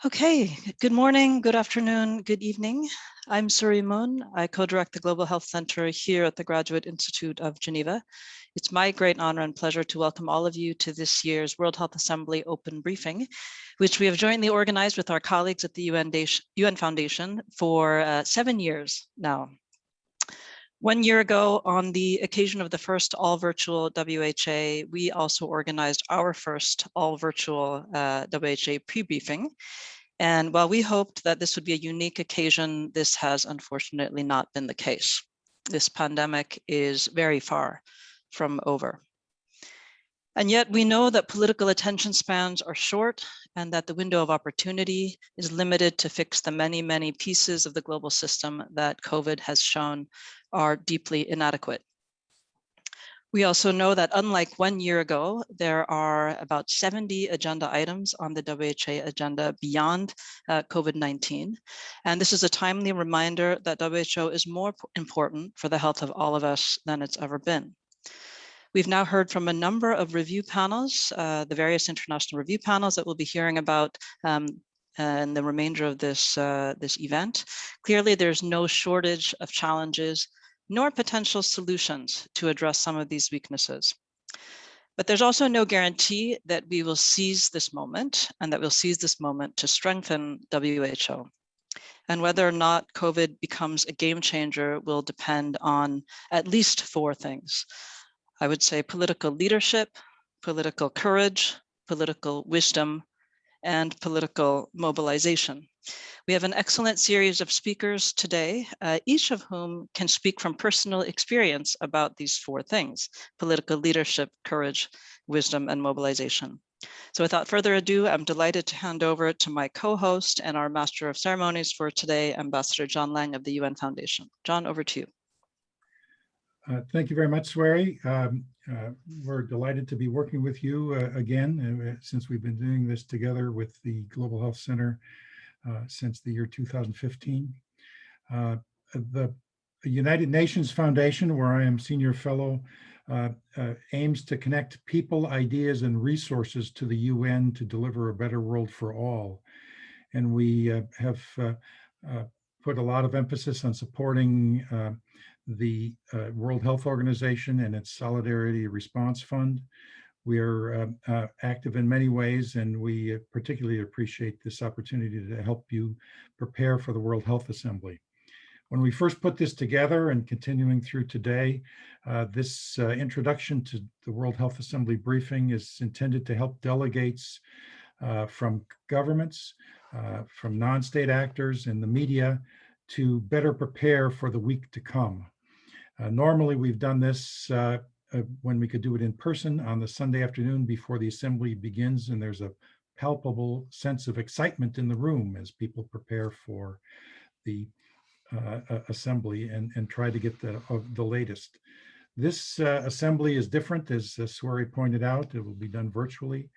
Okay, good morning, good afternoon, good evening. I'm Suri Moon. I co-direct the Global Health Center here at the Graduate Institute of Geneva. It's my great honor and pleasure to welcome all of you to this year's World Health Assembly Open Briefing, which we have jointly organized with our colleagues at the UN Foundation for 7 years now. 1 year ago, on the occasion of the first all-virtual WHA, we also organized our first all-virtual WHA pre-briefing. And while we hoped that this would be a unique occasion, this has unfortunately not been the case. This pandemic is very far from over. And yet we know that political attention spans are short and that the window of opportunity is limited to fix the many, many pieces of the global system that COVID has shown are deeply inadequate. We also know that unlike 1 year ago, there are about 70 agenda items on the WHA agenda beyond COVID-19. And this is a timely reminder that WHO is more important for the health of all of us than it's ever been. We've now heard from a number of review panels, the various international review panels that we'll be hearing about in the remainder of this event. Clearly, there's no shortage of challenges nor potential solutions to address some of these weaknesses. But there's also no guarantee that we will seize this moment and that we'll seize this moment to strengthen WHO. And whether or not COVID becomes a game changer will depend on at least 4 things. I would say political leadership, political courage, political wisdom, and political mobilization. We have an excellent series of speakers today, each of whom can speak from personal experience about these 4 things: political leadership, courage, wisdom, and mobilization. So without further ado, I'm delighted to hand over to my co-host and our Master of Ceremonies for today, Ambassador John Lang of the UN Foundation. John, over to you. Thank you very much, Swari. We're delighted to be working with you again, since we've been doing this together with the Global Health Center since the year 2015. The United Nations Foundation, where I am senior fellow, aims to connect people, ideas, and resources to the UN to deliver a better world for all. And we have put a lot of emphasis on supporting the World Health Organization and its Solidarity Response Fund. We are active in many ways, and we particularly appreciate this opportunity to help you prepare for the World Health Assembly. When we first put this together and continuing through today, this introduction to the World Health Assembly briefing is intended to help delegates from governments, from non-state actors and the media to better prepare for the week to come. Normally, we've done this when we could do it in person on the Sunday afternoon before the assembly begins, and there's a palpable sense of excitement in the room as people prepare for the assembly and try to get the latest. This assembly is different, as Swari pointed out. It will be done virtually,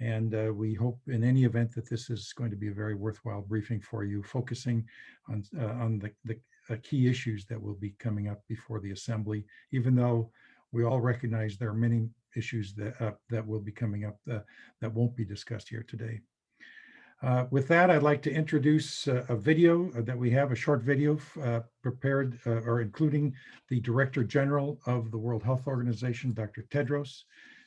and we hope in any event that this is going to be a very worthwhile briefing for you, focusing on the key issues that will be coming up before the assembly, even though we all recognize there are many issues that will be coming up that won't be discussed here today. With that, I'd like to introduce a video that we have, a short video prepared or including the Director General of the World Health Organization, Dr. Tedros.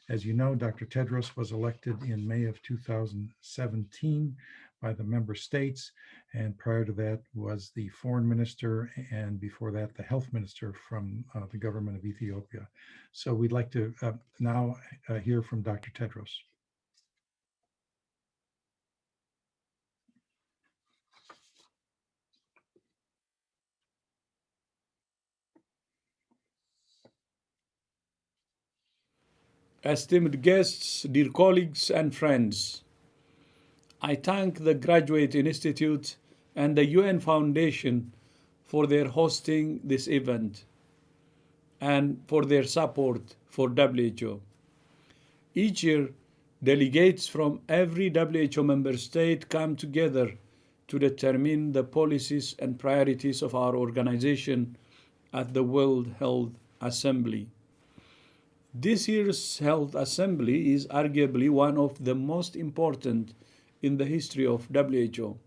As you know, Dr. Tedros was elected in May of 2017 by the member states, and prior to that was the foreign minister, and before that the health minister from the government of Ethiopia. So we'd like to now hear from Dr. Tedros. Esteemed guests, dear colleagues and friends, I thank the Graduate Institute and the UN Foundation for their hosting this event and for their support for WHO. Each year, delegates from every WHO member state come together to determine the policies and priorities of our organization at the World Health Assembly. This year's Health Assembly is arguably one of the most important in the history of WHO.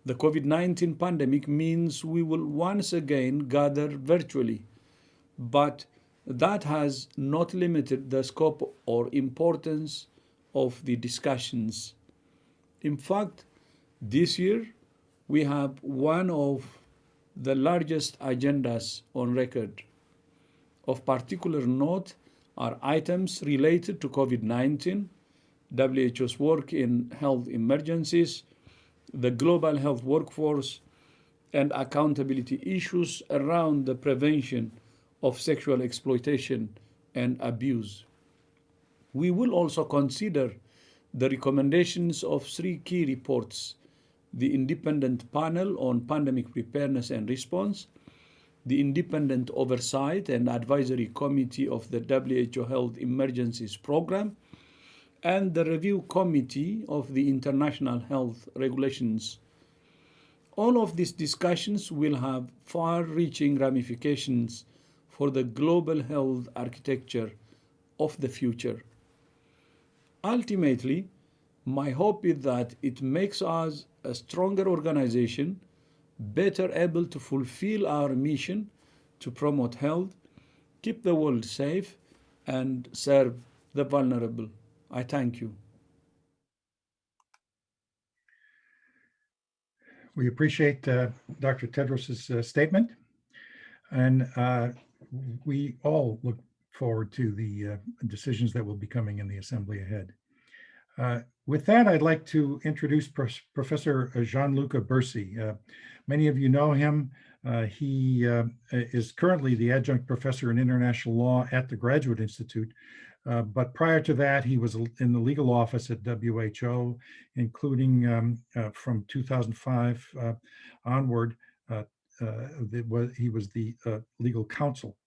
The COVID-19 pandemic means we will once again gather virtually, but that has not limited the scope or importance of the discussions. In fact, this year we have one of the largest agendas on record. Of particular note are items related to COVID-19, WHO's work in health emergencies, the global health workforce, and accountability issues around the prevention of sexual exploitation and abuse. We will also consider the recommendations of 3 key reports: the Independent Panel on Pandemic Preparedness and Response, the Independent Oversight and Advisory Committee of the WHO Health Emergencies Program, and the Review Committee of the International Health Regulations. All of these discussions will have far-reaching ramifications for the global health architecture of the future. Ultimately, my hope is that it makes us a stronger organization, better able to fulfill our mission to promote health, keep the world safe, and serve the vulnerable. I thank you. We appreciate Dr. Tedros' statement, and we all look forward to the decisions that will be coming in the Assembly ahead. With that, I'd like to introduce Professor Gianluca Bersi. Many of you know him. He is currently the adjunct professor in international law at the Graduate Institute. But prior to that, he was in the legal office at WHO, including from 2005 onward, he was the legal counsel.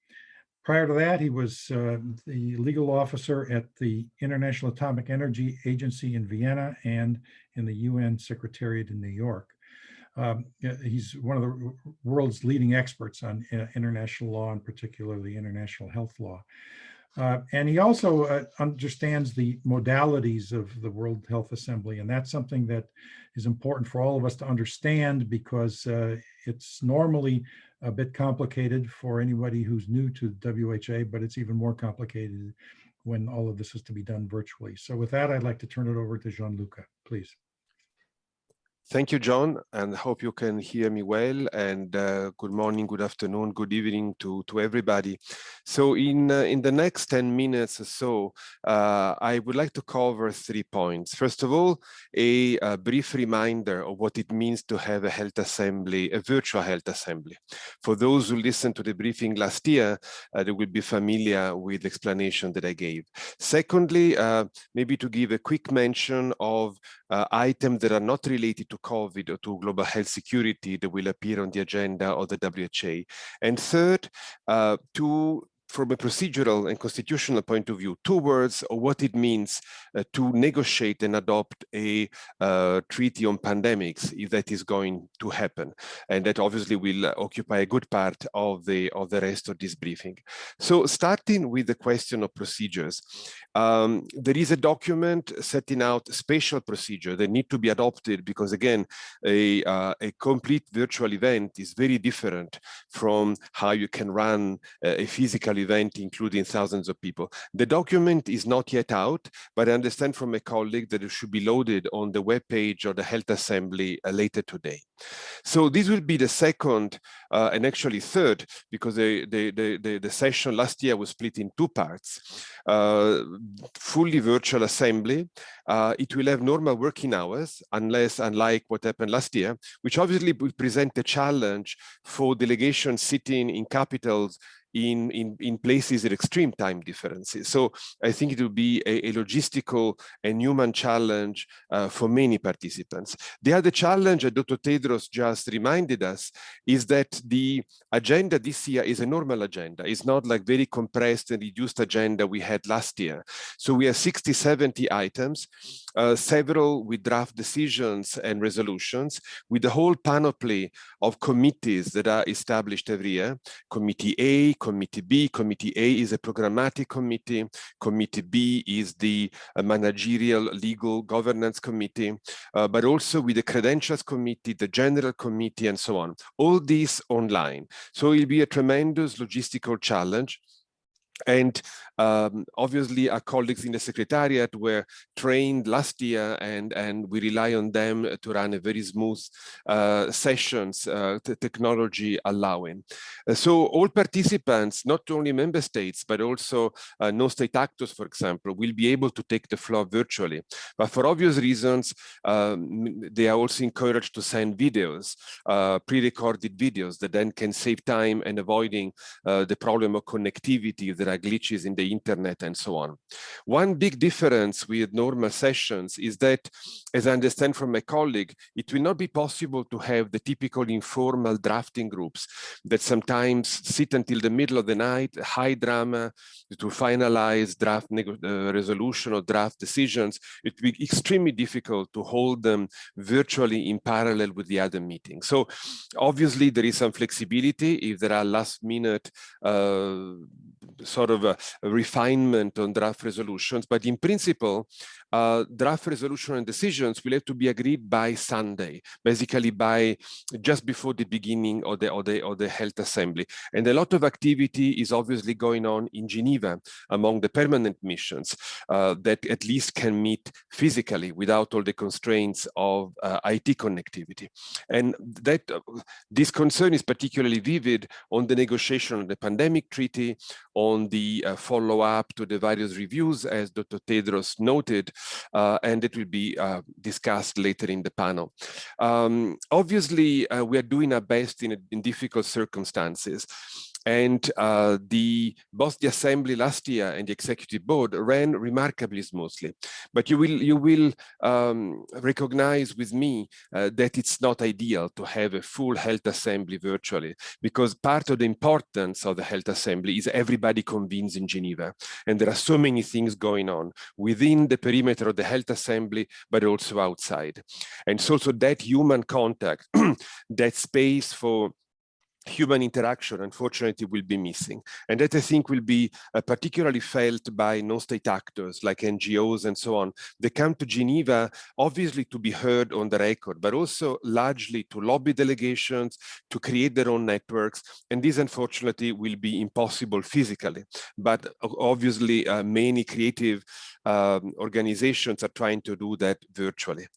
Prior to that, he was the legal officer at the International Atomic Energy Agency in Vienna and in the UN Secretariat in New York. He's one of the world's leading experts on international law, and particularly international health law. And he also understands the modalities of the World Health Assembly, and that's something that is important for all of us to understand, because it's normally a bit complicated for anybody who's new to WHA, but it's even more complicated when all of this is to be done virtually. So with that, I'd like to turn it over to Gianluca, please. Thank you, John, and hope you can hear me well. And good morning, good afternoon, good evening to everybody. So in the next 10 minutes or so, I would like to cover 3 points. First of all, a brief reminder of what it means to have a health assembly, a virtual health assembly. For those who listened to the briefing last year, they will be familiar with the explanation that I gave. Secondly, maybe to give a quick mention of items that are not related to COVID or to global health security that will appear on the agenda of the WHO. And third, from a procedural and constitutional point of view, 2 words of what it means to negotiate and adopt a treaty on pandemics, if that is going to happen. And that obviously will occupy a good part of the rest of this briefing. So starting with the question of procedures, there is a document setting out spatial procedure that need to be adopted, because again, a complete virtual event is very different from how you can run a physical event, including thousands of people. The document is not yet out, but I understand from a colleague that it should be loaded on the webpage of the Health Assembly later today. So this will be the second and actually third, because the session last year was split in 2 parts. Fully virtual assembly. It will have normal working hours, unlike what happened last year, which obviously will present a challenge for delegations sitting in capitals in places with extreme time differences. So I think it will be a logistical and human challenge for many participants. The other challenge that Dr. Tedros just reminded us is that the agenda this year is a normal agenda. It's not like very compressed and reduced agenda we had last year. So we have 60, 70 items, several with draft decisions and resolutions, with the whole panoply of committees that are established every year: Committee A, Committee B. Committee A is a programmatic committee. Committee B is the managerial legal governance committee, but also with the credentials committee, the general committee, and so on. All these online. So it'll be a tremendous logistical challenge. And obviously, our colleagues in the Secretariat were trained last year, and we rely on them to run a very smooth sessions, technology allowing. So all participants, not only member states, but also non-state actors, for example, will be able to take the floor virtually. But for obvious reasons, they are also encouraged to send videos, pre-recorded videos that then can save time and avoiding the problem of connectivity. There are glitches in the internet and so on. One big difference with normal sessions is that, as I understand from my colleague, it will not be possible to have the typical informal drafting groups that sometimes sit until the middle of the night, high drama, to finalize draft resolution or draft decisions. It will be extremely difficult to hold them virtually in parallel with the other meetings. So obviously there is some flexibility if there are last minute sort of a refinement on draft resolutions, but in principle, draft resolution and decisions will have to be agreed by Sunday, basically by just before the beginning of the Health Assembly. And a lot of activity is obviously going on in Geneva among the permanent missions that at least can meet physically without all the constraints of IT connectivity. And that this concern is particularly vivid on the negotiation of the pandemic treaty, on the follow-up to the various reviews, as Dr. Tedros noted, and it will be discussed later in the panel. Obviously, we are doing our best in difficult circumstances. And both the Assembly last year and the Executive Board ran remarkably smoothly. But you will recognize with me that it's not ideal to have a full Health Assembly virtually, because part of the importance of the Health Assembly is everybody convenes in Geneva. And there are so many things going on within the perimeter of the Health Assembly, but also outside. And so that human contact, that space for human interaction, unfortunately, will be missing. And that, I think, will be particularly felt by non-state actors like NGOs and so on. They come to Geneva, obviously, to be heard on the record, but also largely to lobby delegations, to create their own networks. And this, unfortunately, will be impossible physically. But obviously, many creative organizations are trying to do that virtually.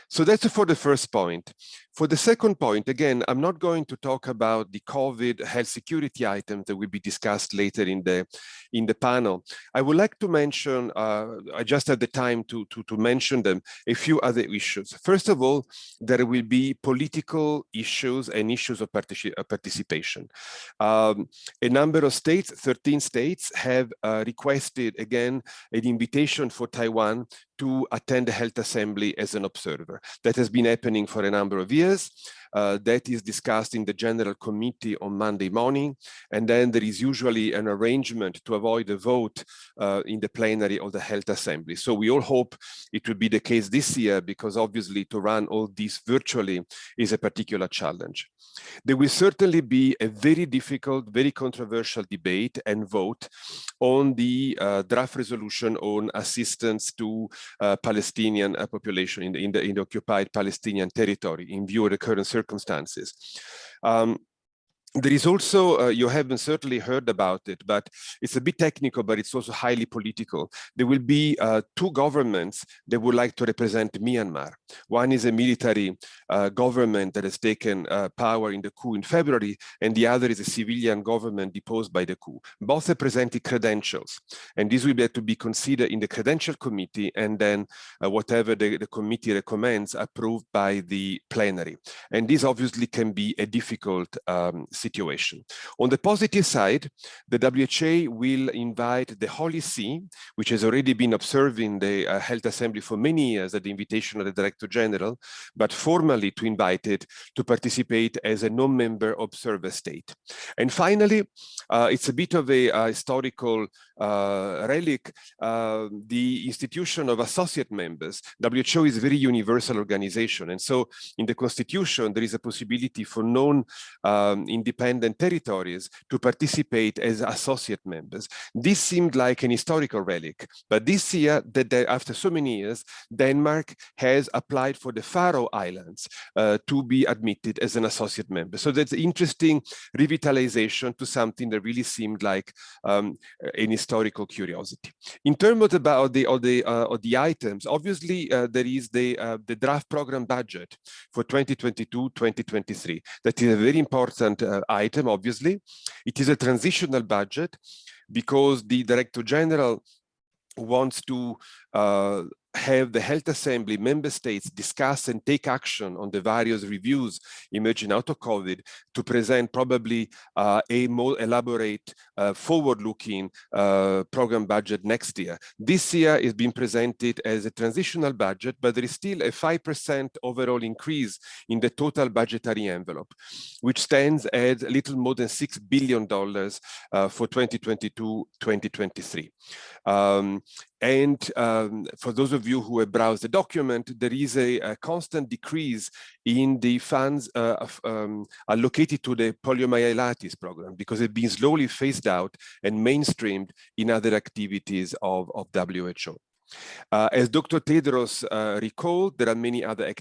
So that's for the first point. For the second point, again, I'm not going to talk about the COVID health security items that will be discussed later in the panel. I would like to mention, I just had the time to mention them, a few other issues. First of all, there will be political issues and issues of participation. A number of states, 13 states, have requested, again, an invitation for Taiwan to attend the Health Assembly as an observer. That has been happening for a number of years. That is discussed in the General Committee on Monday morning. And then there is usually an arrangement to avoid a vote in the plenary of the Health Assembly. So we all hope it will be the case this year, because obviously to run all this virtually is a particular challenge. There will certainly be a very difficult, very controversial debate and vote on the draft resolution on assistance to Palestinian population in the occupied Palestinian territory in view of the current circumstances. There is also, you haven't certainly heard about it, but it's a bit technical, but it's also highly political. There will be two governments that would like to represent Myanmar. One is a military government that has taken power in the coup in February, and the other is a civilian government deposed by the coup. Both have presented credentials, and this will have to be considered in the credential committee, and then whatever the committee recommends, approved by the plenary. And this obviously can be a difficult situation. On the positive side, the WHO will invite the Holy See, which has already been observing the Health Assembly for many years at the invitation of the Director General, but formally to invite it to participate as a non-member observer state. And finally, it's a bit of a historical relic, the institution of associate members. WHO is a very universal organization. And so in the Constitution, there is a possibility for non-independent territories to participate as associate members. This seemed like an historical relic, but this year, after so many years, Denmark has applied for the Faroe Islands to be admitted as an associate member. So that's interesting revitalization to something that really seemed like an historical curiosity. In terms of the items, obviously there is the draft program budget for 2022-2023. That is a very important item, obviously. It is a transitional budget because the Director General wants to have the Health Assembly member states discuss and take action on the various reviews emerging out of COVID to present probably a more elaborate, forward-looking program budget next year. This year is being presented as a transitional budget, but there is still a 5% overall increase in the total budgetary envelope, which stands at a little more than $6 billion for 2022-2023. For those of you who have browsed the document, there is a constant decrease in the funds allocated to the poliomyelitis program because it's been slowly phased out and mainstreamed in other activities of WHO. As Dr. Tedros recalled, there are many other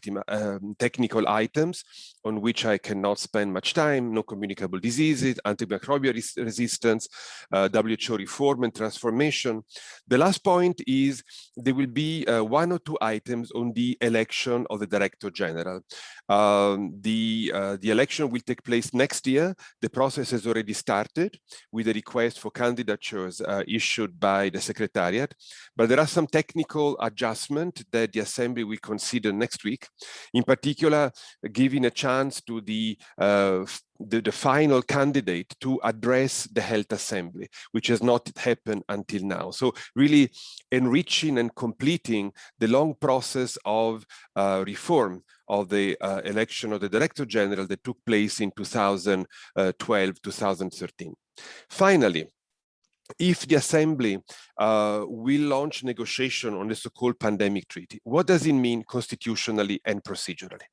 technical items on which I cannot spend much time: no communicable diseases, antimicrobial resistance, WHO reform and transformation. The last point is there will be 1 or 2 items on the election of the Director General. The election will take place next year. The process has already started with a request for candidatures issued by the Secretariat, but there are some technical adjustments that the Assembly will consider next week, in particular giving a chance to the final candidate to address the Health Assembly, which has not happened until now. So really enriching and completing the long process of reform of the election of the Director General that took place in 2012-2013. Finally, if the Assembly will launch negotiation on the so-called pandemic treaty, what does it mean constitutionally and procedurally?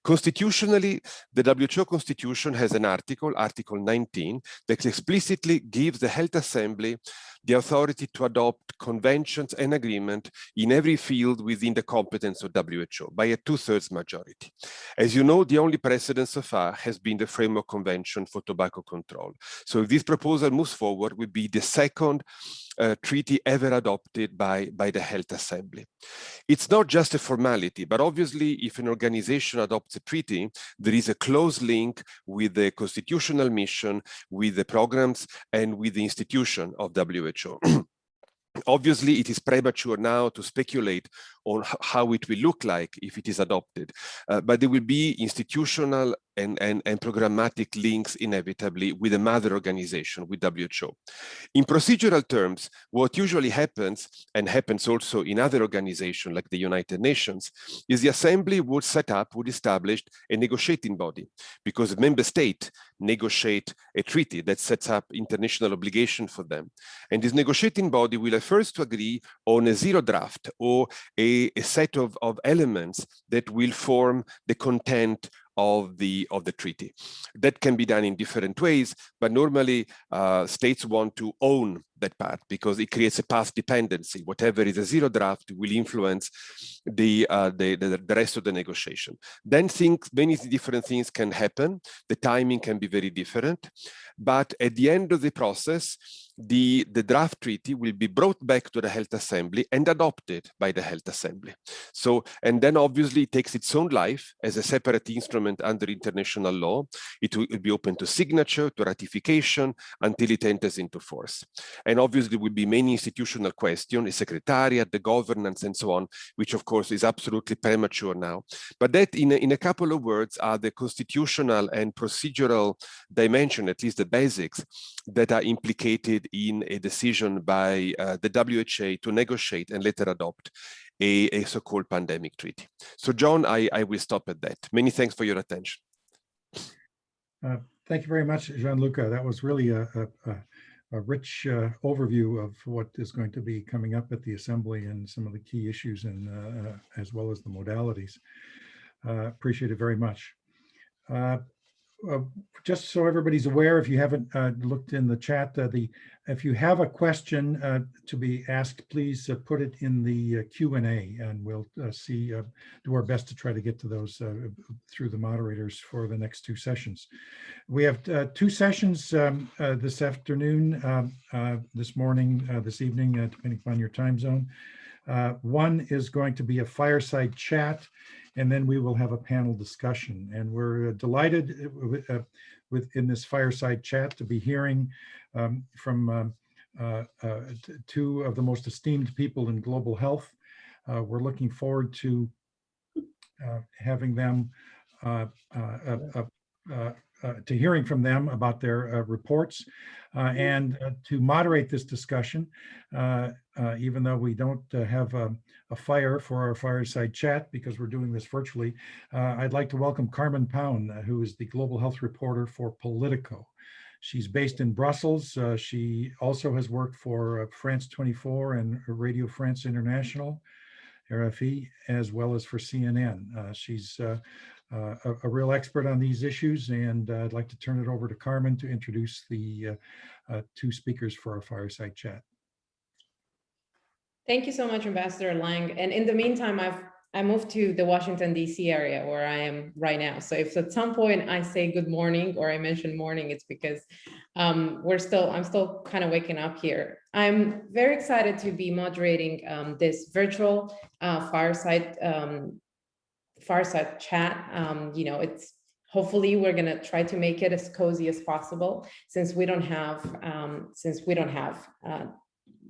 Constitutionally, the WHO Constitution has an article, Article 19, that explicitly gives the Health Assembly the authority to adopt conventions and agreement in every field within the competence of WHO by a 2/3 majority. As you know, the only precedent so far has been the Framework Convention for Tobacco Control. So if this proposal moves forward, will be the second treaty ever adopted by the Health Assembly. It's not just a formality, but obviously if an organization adopts a treaty, there is a close link with the constitutional mission, with the programs, and with the institution of WHO. Obviously, it is premature now to speculate on how it will look like if it is adopted, but there will be institutional and programmatic links inevitably with the mother organization, with WHO. In procedural terms, what usually happens, and happens also in other organizations like the United Nations, is the Assembly would establish a negotiating body, because the member state negotiate a treaty that sets up international obligation for them. And this negotiating body will have first to agree on a zero draft or a set of elements that will form the content of the treaty. That can be done in different ways, but normally states want to own that part because it creates a path dependency. Whatever is a zero draft will influence the rest of the negotiation. Then many different things can happen. The timing can be very different, but at the end of the process, the draft treaty will be brought back to the Health Assembly and adopted by the Health Assembly. So, and then obviously it takes its own life as a separate instrument under international law. It will be open to signature, to ratification, until it enters into force. And obviously will be many institutional questions, the secretariat, the governance, and so on, which of course is absolutely premature now. But that in a couple of words are the constitutional and procedural dimension, at least the basics, that are implicated in a decision by the WHO to negotiate and later adopt a so-called pandemic treaty. So John, I will stop at that. Many thanks for your attention. Thank you very much, Gianluca. That was really rich overview of what is going to be coming up at the Assembly and some of the key issues, and as well as the modalities. Appreciate it very much. Just so everybody's aware, if you haven't looked in the chat, if you have a question to be asked, please put it in the Q&A, and we'll do our best to try to get to those through the moderators for the next two sessions. We have two sessions this afternoon, this morning, this evening, depending upon your time zone. One is going to be a fireside chat, and then we will have a panel discussion. And we're delighted in this fireside chat to be hearing from two of the most esteemed people in global health. We're looking forward to having them, to hearing from them about their reports, and to moderate this discussion, even though we don't have a fire for our fireside chat because we're doing this virtually. I'd like to welcome Carmen Pound, who is the global health reporter for Politico. She's based in Brussels. She also has worked for France 24 and Radio France International, RFE, as well as for CNN. She's a real expert on these issues, and I'd like to turn it over to Carmen to introduce the two speakers for our fireside chat. Thank you so much, Ambassador Lang. And in the meantime, I moved to the Washington, D.C. area where I am right now. So if at some point I say good morning or I mention morning, it's because I'm still kind of waking up here. I'm very excited to be moderating this virtual fireside chat. You know, it's hopefully we're going to try to make it as cozy as possible, since we don't have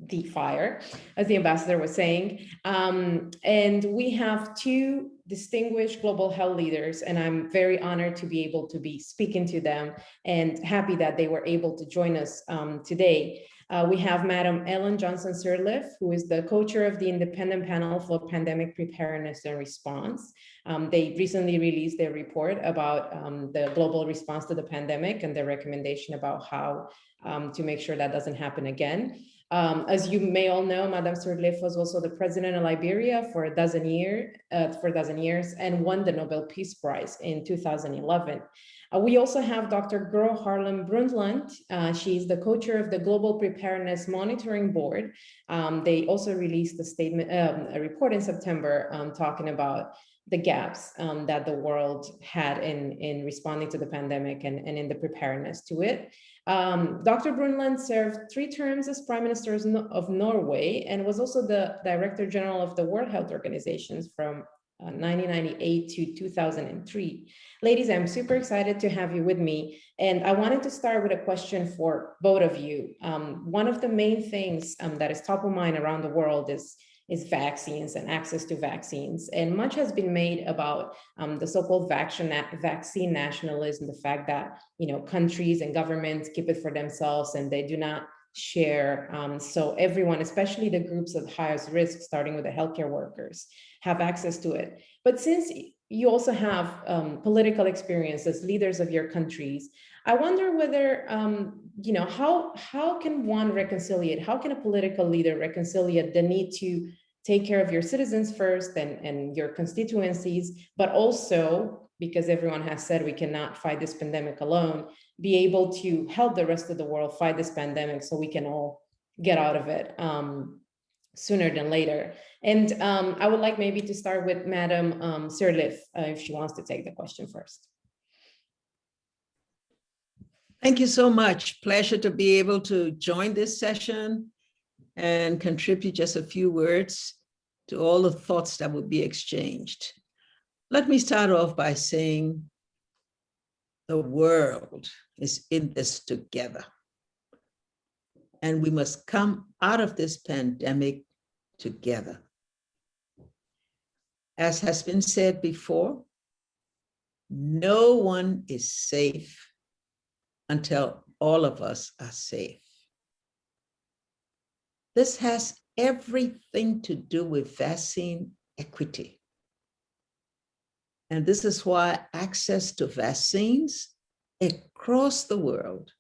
the fire, as the ambassador was saying. And we have two distinguished global health leaders, and I'm very honored to be able to be speaking to them and happy that they were able to join us today. We have Madam Ellen Johnson-Sirleaf, who is the co-chair of the Independent Panel for Pandemic Preparedness and Response. They recently released their report about the global response to the pandemic and their recommendation about how to make sure that doesn't happen again. As you may all know, Madame Sirleaf was also the president of Liberia for a dozen years and won the Nobel Peace Prize in 2011. We also have Dr. Gro Harlem Brundtland. She's the co-chair of the Global Preparedness Monitoring Board. They also released a report in September talking about the gaps that the world had in responding to the pandemic and in the preparedness to it. Dr. Brundtland served 3 terms as Prime Minister of Norway and was also the Director General of the World Health Organization from 1998 to 2003. Ladies, I'm super excited to have you with me. And I wanted to start with a question for both of you. One of the main things that is top of mind around the world is vaccines and access to vaccines. And much has been made about the so-called vaccine nationalism, the fact that, you know, countries and governments keep it for themselves and they do not share. So everyone, especially the groups of highest risk, starting with the healthcare workers, have access to it. But since you also have political experience as leaders of your countries, I wonder whether, you know, how can one reconcile, how can a political leader reconcile the need to take care of your citizens first and your constituencies, but also, because everyone has said we cannot fight this pandemic alone, be able to help the rest of the world fight this pandemic so we can all get out of it sooner than later. And I would like maybe to start with Madam Sirleaf, if she wants to take the question first. Thank you so much. Pleasure to be able to join this session and contribute just a few words to all the thoughts that will be exchanged. Let me start off by saying the world is in this together. And we must come out of this pandemic together. As has been said before, no one is safe until all of us are safe. This has everything to do with vaccine equity. And this is why access to vaccines across the world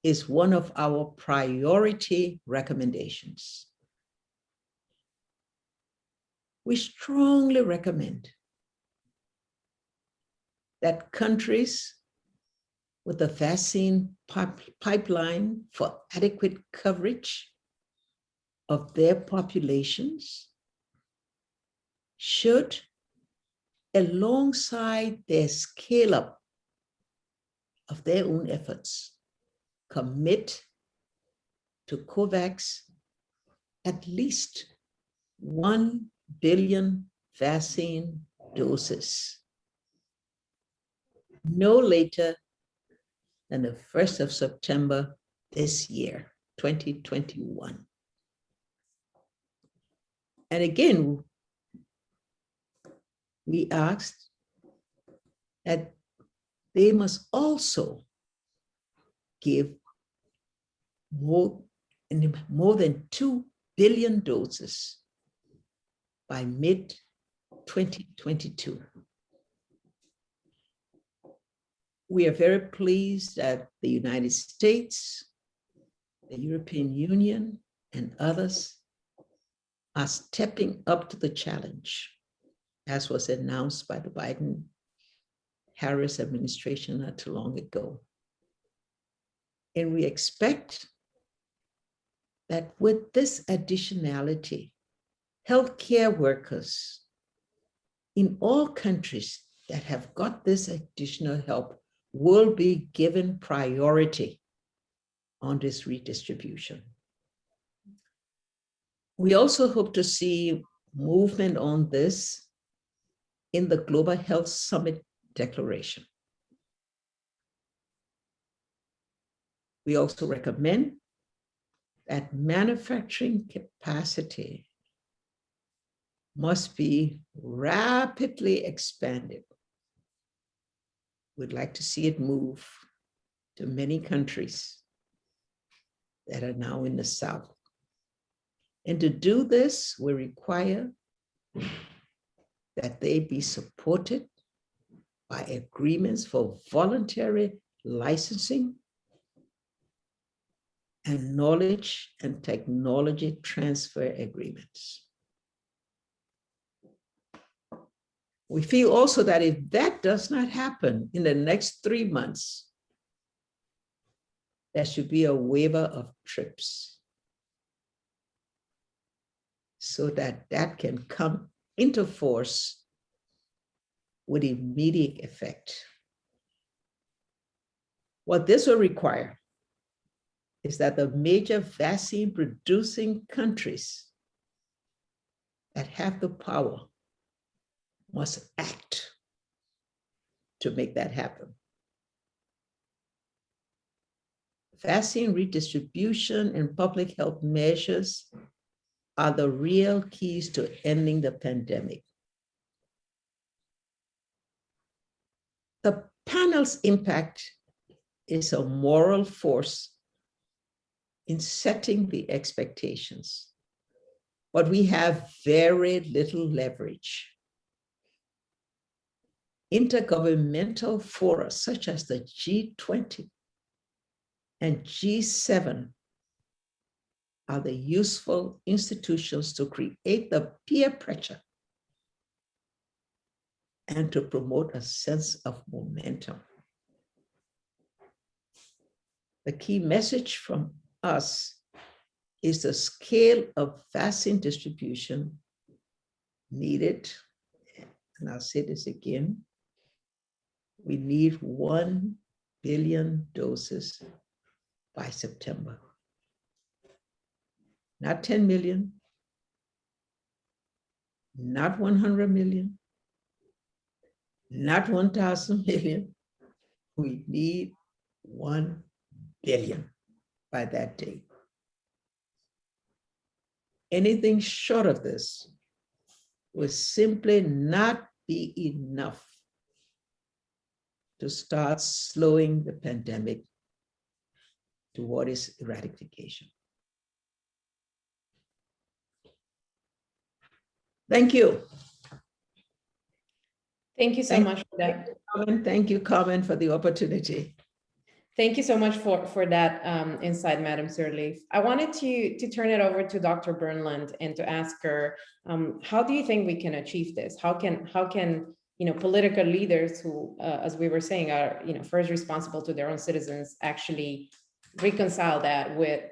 is one of our priority recommendations. We strongly recommend that countries with a vaccine pipeline for adequate coverage of their populations should, alongside their scale-up of their own efforts, commit to COVAX at least 1 billion vaccine doses, no later than the 1st of September this year, 2021. And again, we asked that they must also give more than 2 billion doses by mid-2022. We are very pleased that the United States, the European Union, and others are stepping up to the challenge, as was announced by the Biden-Harris administration not too long ago. And we expect that with this additionality, healthcare workers in all countries that have got this additional help will be given priority on this redistribution. We also hope to see movement on this in the Global Health Summit Declaration. We also recommend that manufacturing capacity must be rapidly expanded. We'd like to see it move to many countries that are now in the South. And to do this, we require that they be supported by agreements for voluntary licensing and knowledge and technology transfer agreements. We feel also that if that does not happen in the next 3 months, there should be a waiver of TRIPS so that that can come into force with immediate effect. What this will require is that the major vaccine producing countries that have the power must act to make that happen. Vaccine redistribution and public health measures are the real keys to ending the pandemic. The panel's impact is a moral force in setting the expectations, but we have very little leverage. Intergovernmental fora such as the G20 and G7 are the useful institutions to create the peer pressure and to promote a sense of momentum. The key message from us is the scale of vaccine distribution needed, and I'll say this again, we need 1 billion doses by September. Not 10 million, not 100 million, not 1,000 million. We need 1 billion by that date. Anything short of this will simply not be enough to start slowing the pandemic toward its eradication. Thank you. Thank you so much for that. Thank you, Carmen, for the opportunity. Thank you so much for that insight, Madam Sirleaf. I wanted to turn it over to Dr. Burnland and to ask her, how do you think we can achieve this? How can political leaders who, as we were saying, are first responsible to their own citizens, actually reconcile that with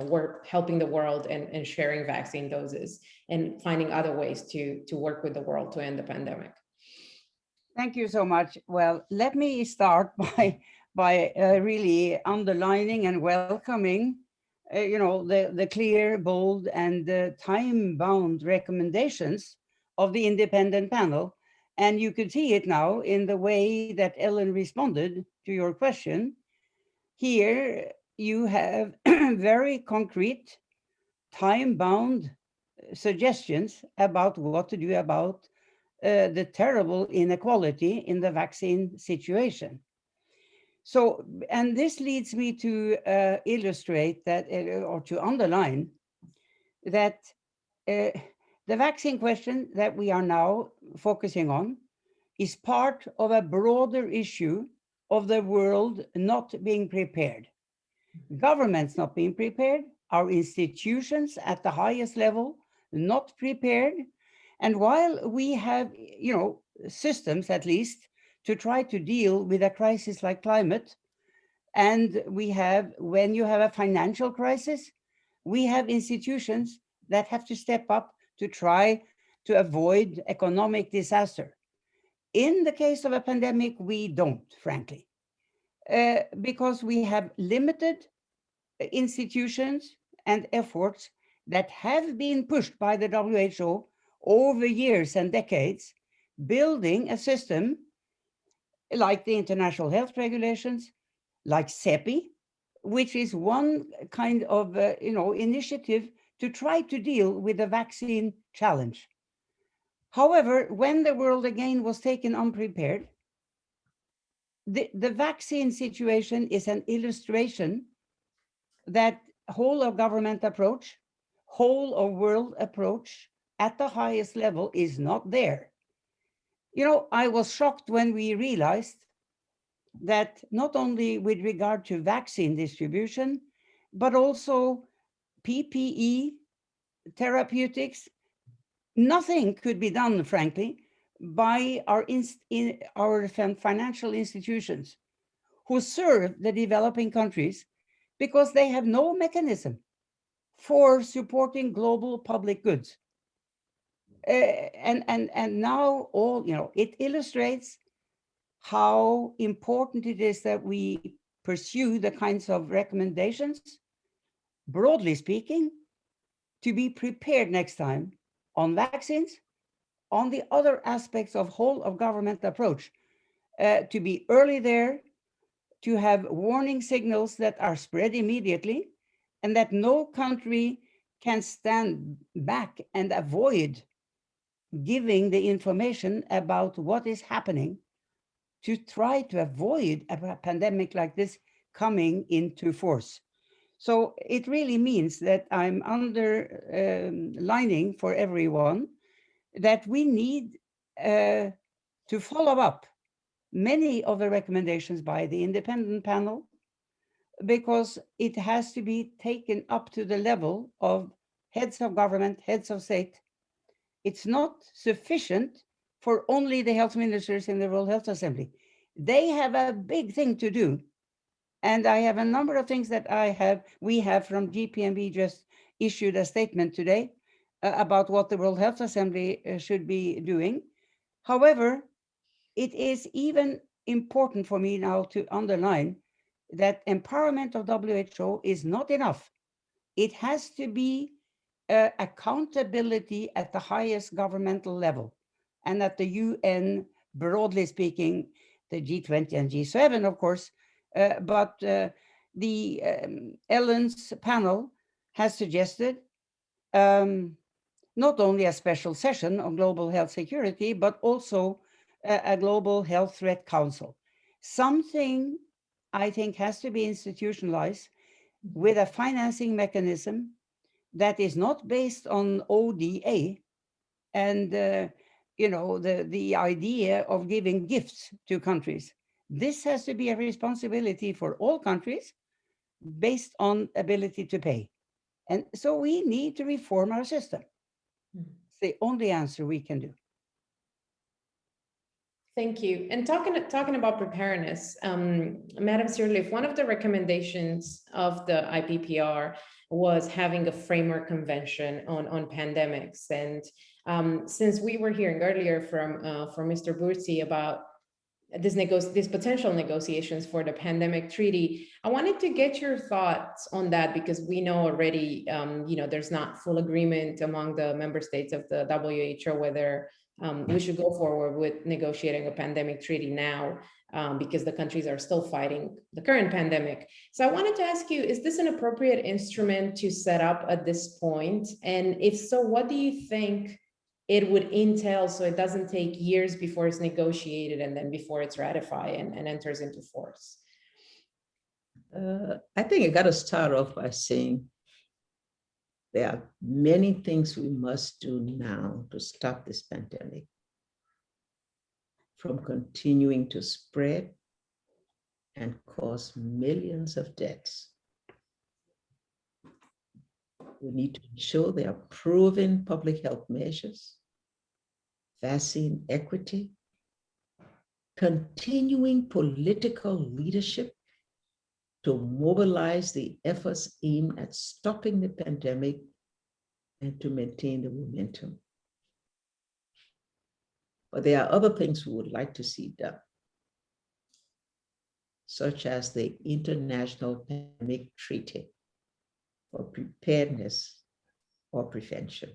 work helping the world and sharing vaccine doses and finding other ways to work with the world to end the pandemic? Thank you so much. Well, let me start by really underlining and welcoming, the clear, bold, and time-bound recommendations of the independent panel. And you could see it now in the way that Ellen responded to your question. Here you have very concrete, time-bound suggestions about what to do about the terrible inequality in the vaccine situation. So, and this leads me to illustrate that, or to underline that the vaccine question that we are now focusing on is part of a broader issue of the world not being prepared. Governments not being prepared, our institutions at the highest level not prepared. And while we have, systems at least to try to deal with a crisis like climate, and we have, when you have a financial crisis, we have institutions that have to step up to try to avoid economic disaster. In the case of a pandemic, we don't, frankly, because we have limited institutions and efforts that have been pushed by the WHO over years and decades, building a system like the international health regulations, like CEPI, which is one kind of initiative to try to deal with the vaccine challenge. However, when the world again was taken unprepared, the vaccine situation is an illustration that whole of government approach, whole of world approach at the highest level is not there. I was shocked when we realized that not only with regard to vaccine distribution, but also PPE, therapeutics, nothing could be done, frankly, by our financial institutions who serve the developing countries, because they have no mechanism for supporting global public goods. And now it illustrates how important it is that we pursue the kinds of recommendations, broadly speaking, to be prepared next time on vaccines, on the other aspects of whole of government approach, to be early there, to have warning signals that are spread immediately, and that no country can stand back and avoid giving the information about what is happening to try to avoid a pandemic like this coming into force. So it really means that I'm underlining for everyone that we need to follow up many of the recommendations by the independent panel, because it has to be taken up to the level of heads of government, heads of state. It's not sufficient for only the health ministers in the World Health Assembly. They have a big thing to do. And I have a number of things that we have from GPMB just issued a statement today about what the World Health Assembly should be doing. However, it is even important for me now to underline that empowerment of WHO is not enough. It has to be accountability at the highest governmental level, and at the UN, broadly speaking, the G20 and G7, of course, but the Ellen's panel has suggested not only a special session on global health security, but also a global health threat council. Something I think has to be institutionalized with a financing mechanism that is not based on ODA and the idea of giving gifts to countries, This has to be a responsibility for all countries based on ability to pay. And so we need to reform our system. It's the only answer we can do. Thank you. And talking about preparedness, Madam Sirleaf, one of the recommendations of the IPPR was having a framework convention on pandemics. And since we were hearing earlier from Mr. Bursi about these potential negotiations for the pandemic treaty, I wanted to get your thoughts on that, because we know already, there's not full agreement among the member states of the WHO whether we should go forward with negotiating a pandemic treaty now, because the countries are still fighting the current pandemic. So I wanted to ask you, is this an appropriate instrument to set up at this point? And if so, what do you think it would entail, so it doesn't take years before it's negotiated and then before it's ratified and enters into force? I think I got to start off by saying there are many things we must do now to stop this pandemic from continuing to spread and cause millions of deaths. We need to ensure there are proven public health measures, vaccine equity, continuing political leadership to mobilize the efforts aimed at stopping the pandemic and to maintain the momentum. But there are other things we would like to see done, such as the International Pandemic Treaty for preparedness or prevention.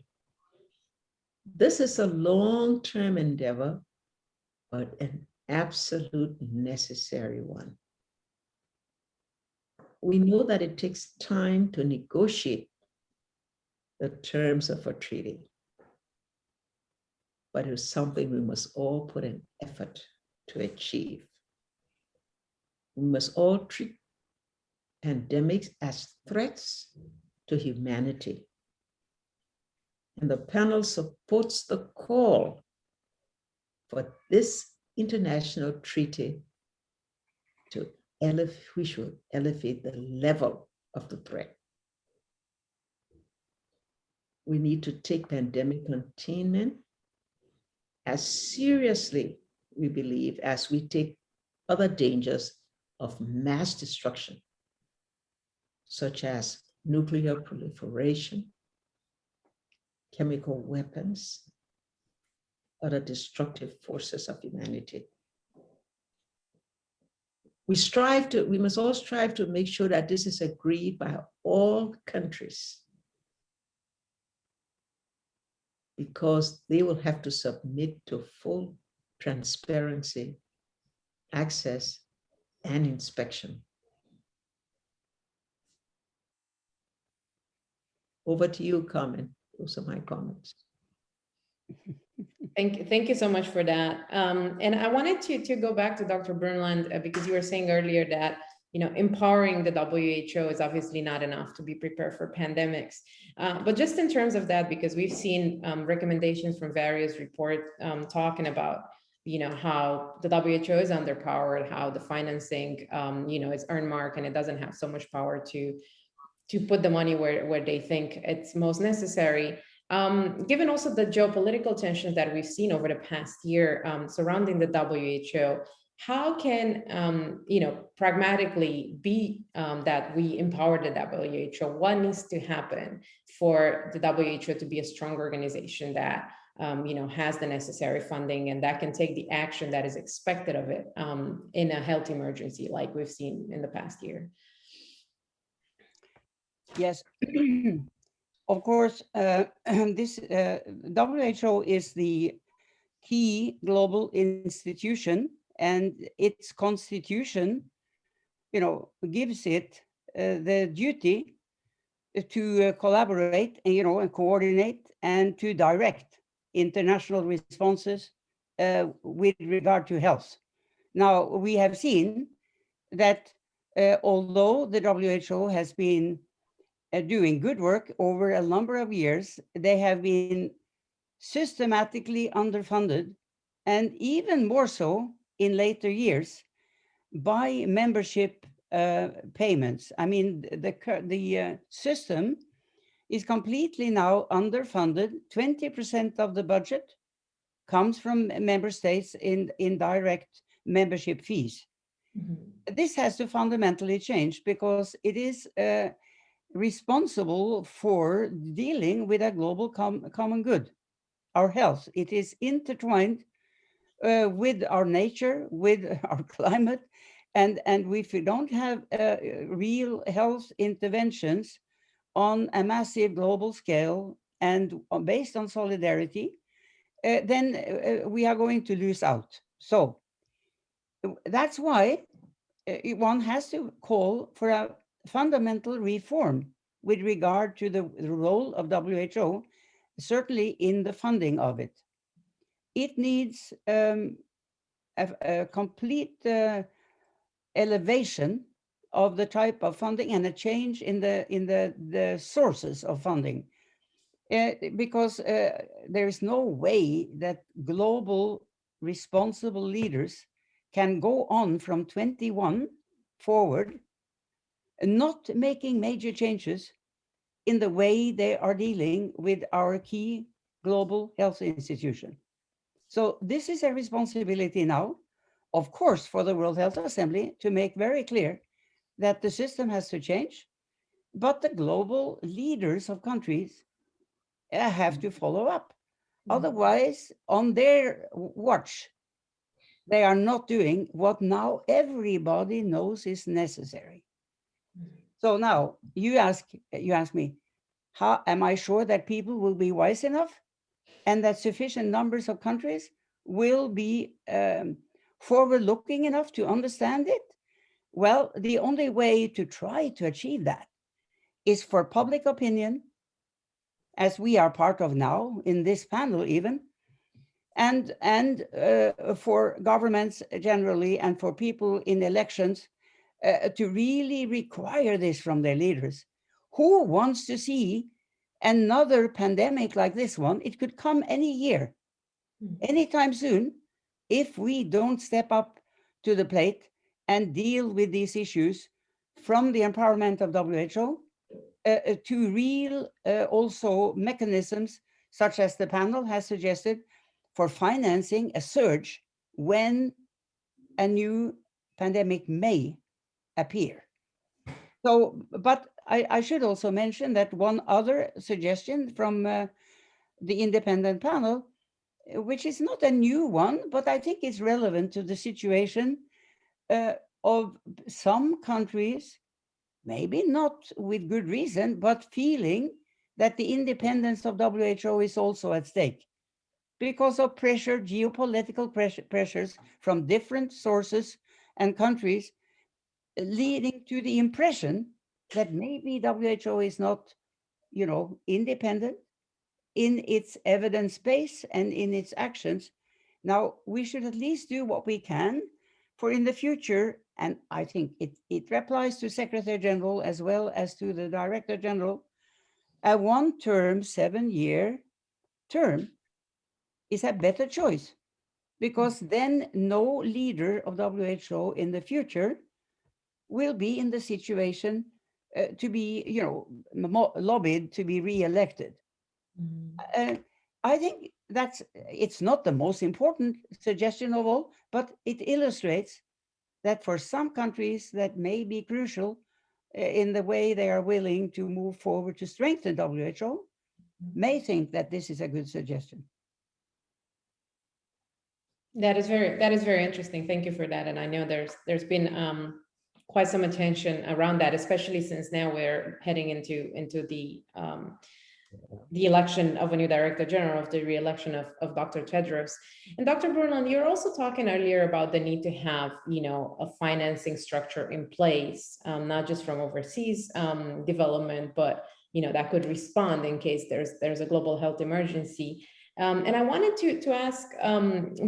This is a long-term endeavor, but an absolute necessary one. We know that it takes time to negotiate the terms of a treaty, but it's something we must all put an effort to achieve. We must all treat pandemics as threats to humanity. And the panel supports the call for this international treaty to we should elevate the level of the threat. We need to take pandemic containment as seriously, we believe, as we take other dangers of mass destruction, such as nuclear proliferation, chemical weapons, other destructive forces of humanity. We must all strive to make sure that this is agreed by all countries, because they will have to submit to full transparency, access, and inspection. Over to you, Carmen. Those are my comments. Thank you so much for that. And I wanted to go back to Dr. Burnland, because you were saying earlier that empowering the WHO is obviously not enough to be prepared for pandemics. But just in terms of that, because we've seen recommendations from various reports talking about how the WHO is underpowered, how the financing is earmarked and it doesn't have so much power to put the money where they think it's most necessary. Given also the geopolitical tensions that we've seen over the past year surrounding the WHO, how can pragmatically be that we empower the WHO? What needs to happen for the WHO to be a strong organization that has the necessary funding and that can take the action that is expected of it in a health emergency like we've seen in the past year? Yes. Of course, this WHO is the key global institution, and its constitution, gives it the duty to collaborate, and coordinate and to direct international responses with regard to health. Now, we have seen that although the WHO has been doing good work over a number of years, they have been systematically underfunded, and even more so in later years, by membership payments. I mean, the system is completely now underfunded. 20% of the budget comes from member states in direct membership fees. This has to fundamentally change because it is responsible for dealing with a global common good, our health. It is intertwined with our nature, with our climate, and if we don't have real health interventions on a massive global scale and based on solidarity, then we are going to lose out. So that's why one has to call for a fundamental reform with regard to the role of WHO, certainly in the funding of it. It needs a complete elevation of the type of funding and a change in the sources of funding. Because there is no way that global responsible leaders can go on from 21 forward, not making major changes in the way they are dealing with our key global health institution. So this is a responsibility now, of course, for the World Health Assembly to make very clear that the system has to change, but the global leaders of countries have to follow up. Otherwise, on their watch, they are not doing what now everybody knows is necessary. So now you ask me, how am I sure that people will be wise enough and that sufficient numbers of countries will be forward-looking enough to understand it? Well, the only way to try to achieve that is for public opinion, as we are part of now in this panel even, and for governments generally and for people in elections to really require this from their leaders. Who wants to see another pandemic like this one? It could come any year, anytime soon, if we don't step up to the plate and deal with these issues from the empowerment of WHO to real also mechanisms such as the panel has suggested for financing a surge when a new pandemic may appear. So, but I should also mention that one other suggestion from the independent panel, which is not a new one, but I think is relevant to the situation of some countries, maybe not with good reason, but feeling that the independence of WHO is also at stake because of pressure, geopolitical pressures from different sources and countries, leading to the impression that maybe WHO is not, independent in its evidence base and in its actions. Now, we should at least do what we can for in the future, and I think it applies to Secretary General as well as to the Director General, a one-term, 7-year term is a better choice, because then no leader of WHO in the future will be in the situation to be, lobbied to be re-elected. I think it's not the most important suggestion of all, but it illustrates that for some countries that may be crucial in the way they are willing to move forward to strengthen WHO, may think that this is a good suggestion. That is very interesting. Thank you for that. And I know there's been quite some attention around that, especially since now we're heading into the election of a new Director General, of the re-election of Dr. Tedros. And Dr. Brundtland, you're also talking earlier about the need to have, a financing structure in place, not just from overseas development, but, that could respond in case there's a global health emergency. And I wanted to ask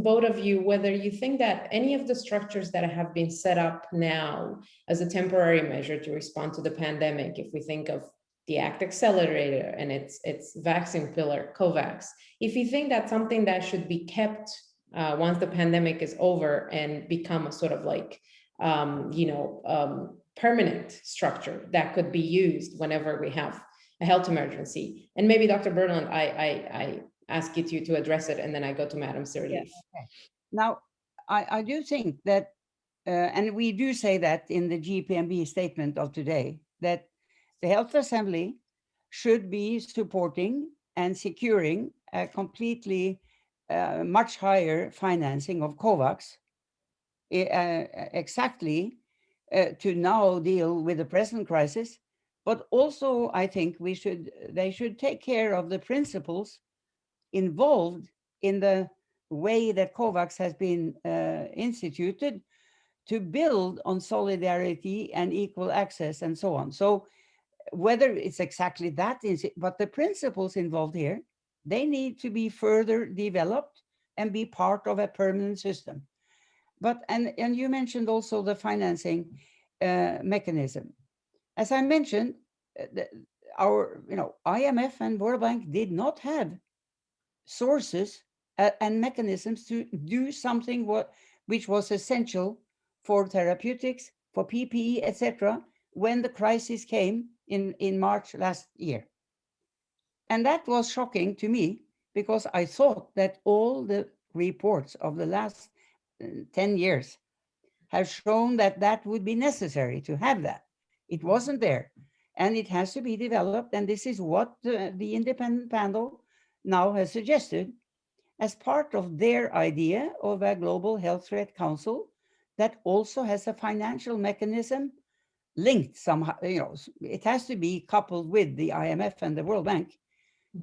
both of you whether you think that any of the structures that have been set up now as a temporary measure to respond to the pandemic, if we think of the ACT Accelerator and its vaccine pillar, COVAX, if you think that's something that should be kept once the pandemic is over and become a sort of like permanent structure that could be used whenever we have a health emergency. And maybe Dr. Berland, I ask you to address it, and then I go to Madam Sirleaf. Yeah, okay. Now, I do think that, and we do say that in the GPMB statement of today, that the Health Assembly should be supporting and securing a completely much higher financing of COVAX, exactly to now deal with the present crisis. But also, I think they should take care of the principles involved in the way that COVAX has been instituted to build on solidarity and equal access and so on. So whether it's exactly that, but the principles involved here, they need to be further developed and be part of a permanent system. But, and you mentioned also the financing mechanism. As I mentioned, our IMF and World Bank did not have sources and mechanisms to do something which was essential for therapeutics, for PPE, etc., when the crisis came in March last year. And that was shocking to me, because I thought that all the reports of the last 10 years have shown that that would be necessary to have that. It wasn't there, and it has to be developed. And this is what the independent panel now has suggested as part of their idea of a global health threat council that also has a financial mechanism linked somehow. It has to be coupled with the IMF and the World Bank,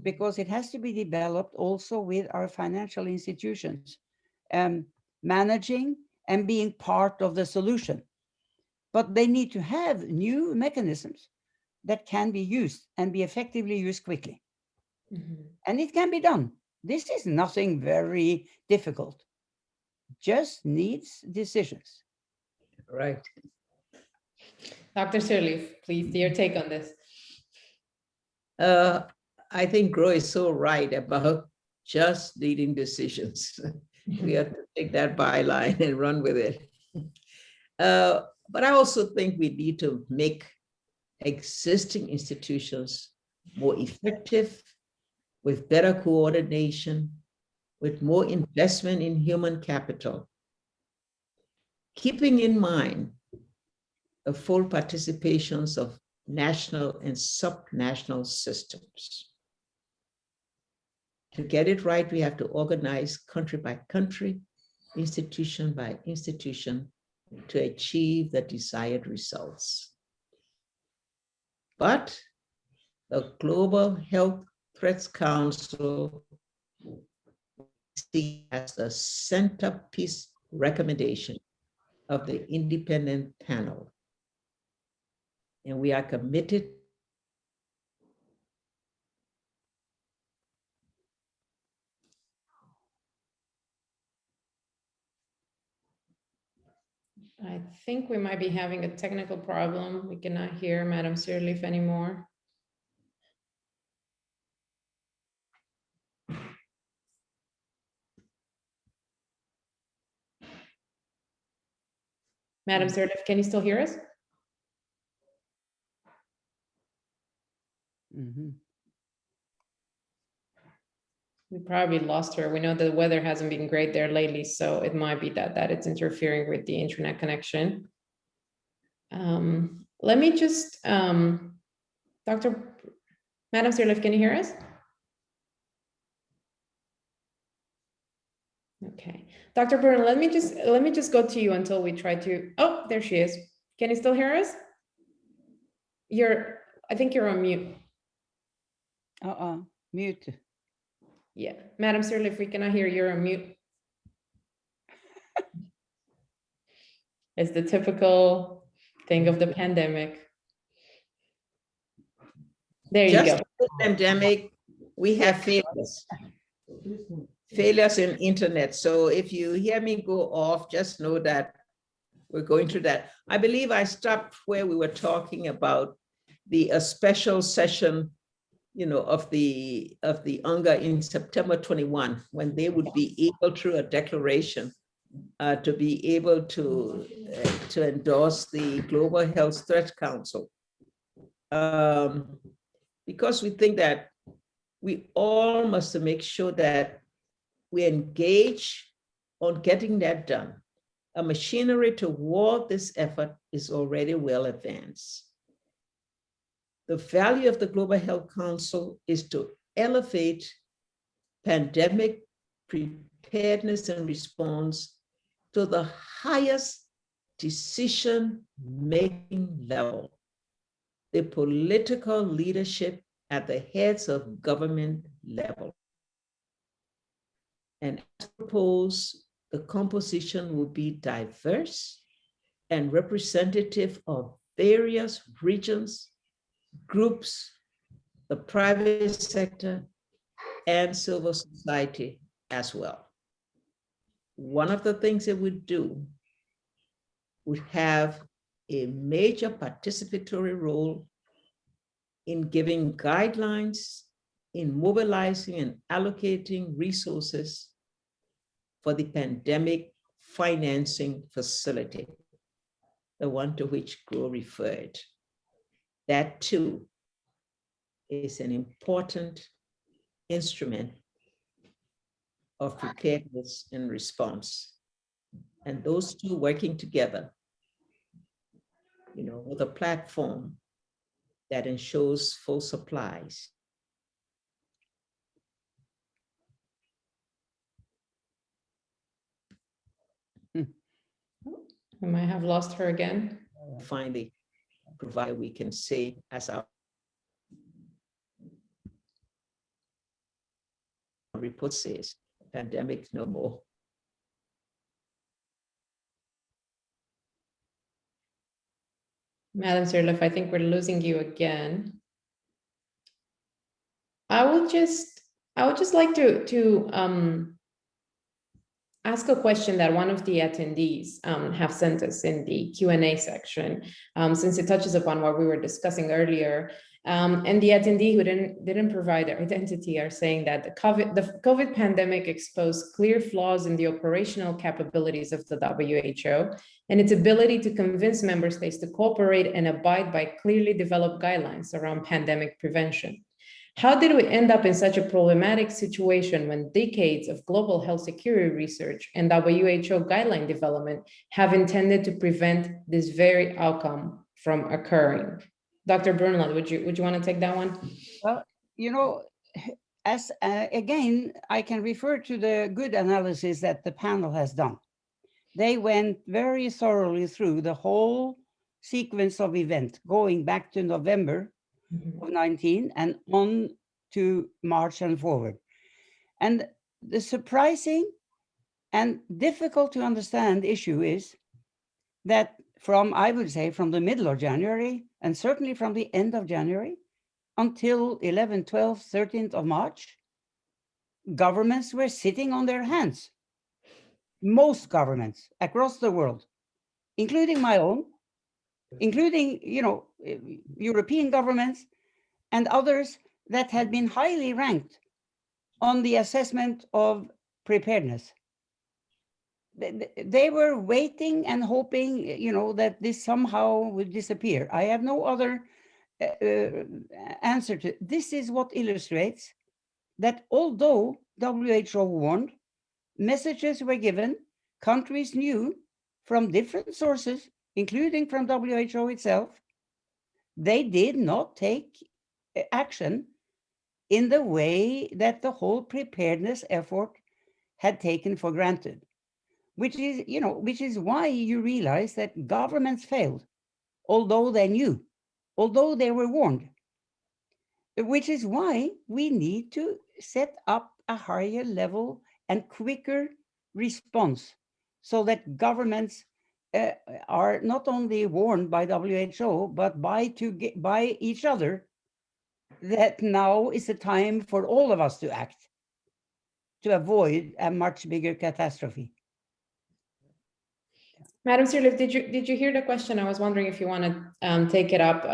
because it has to be developed also with our financial institutions, managing and being part of the solution. But they need to have new mechanisms that can be used and be effectively used quickly. Mm-hmm. And it can be done. This is nothing very difficult, just needs decisions. Right. Dr. Sirleaf, please, your take on this. I think Gro is so right about just needing decisions. We have to take that byline and run with it. But I also think we need to make existing institutions more effective, with better coordination, with more investment in human capital, keeping in mind the full participations of national and subnational systems. To get it right, we have to organize country by country, institution by institution, to achieve the desired results. But the Global Health Threats Council sees as the centerpiece recommendation of the independent panel. And we are committed . I think we might be having a technical problem. We cannot hear Madam Sirleaf anymore. Madam Sirleaf, can you still hear us? Mm-hmm. We probably lost her. We know the weather hasn't been great there lately, so it might be that it's interfering with the internet connection. Let me just, Madam Sirleaf, can you hear us? Okay, Dr. Byrne, let me just go to you until we try to. Oh, there she is. Can you still hear us? I think you're on mute. Mute. Yeah, Madam Sirleaf, we cannot hear, you're on mute. It's the typical thing of the pandemic. There you go. Just the pandemic, we have failures in internet. So if you hear me go off, just know that we're going through that. I believe I stopped where we were talking about a special session, of the UNGA in September 21, when they would be able, through a declaration, to be able to endorse the Global Health Threat Council, because we think that we all must make sure that we engage on getting that done. A machinery toward this effort is already well advanced. The value of the Global Health Council is to elevate pandemic preparedness and response to the highest decision-making level, the political leadership at the heads of government level. And as proposed, the composition will be diverse and representative of various regions, groups, the private sector, and civil society as well. One of the things it would do would have a major participatory role in giving guidelines, in mobilizing and allocating resources for the pandemic financing facility, the one to which Gro referred. That too is an important instrument of preparedness and response. And those two working together, with a platform that ensures full supplies. I might have lost her again. Finally, provided we can say, as our report says, pandemic no more. Madam Sirleaf, I think we're losing you again. I would just like to ask a question that one of the attendees have sent us in the Q&A section, since it touches upon what we were discussing earlier. And the attendee who didn't provide their identity are saying that the COVID pandemic exposed clear flaws in the operational capabilities of the WHO and its ability to convince member states to cooperate and abide by clearly developed guidelines around pandemic prevention. How did we end up in such a problematic situation when decades of global health security research and WHO guideline development have intended to prevent this very outcome from occurring? Dr. Brunland, would you want to take that one? Well, as again, I can refer to the good analysis that the panel has done. They went very thoroughly through the whole sequence of events, going back to November of 19 and on to March and forward. And the surprising and difficult to understand issue is that I would say from the middle of January, and certainly from the end of January until 11th, 12th, 13th of March, governments were sitting on their hands. Most governments across the world, including my own, including, European governments and others that had been highly ranked on the assessment of preparedness. They were waiting and hoping, that this somehow would disappear. I have no other answer to it. This is what illustrates that although WHO warned, messages were given, countries knew from different sources, including from WHO itself, they did not take action in the way that the whole preparedness effort had taken for granted, which is why you realize that governments failed, although they knew, although they were warned, which is why we need to set up a higher level and quicker response so that governments are not only warned by WHO, but by each other, that now is the time for all of us to act to avoid a much bigger catastrophe. Madam Sirleaf, did you hear the question? I was wondering if you want to take it up.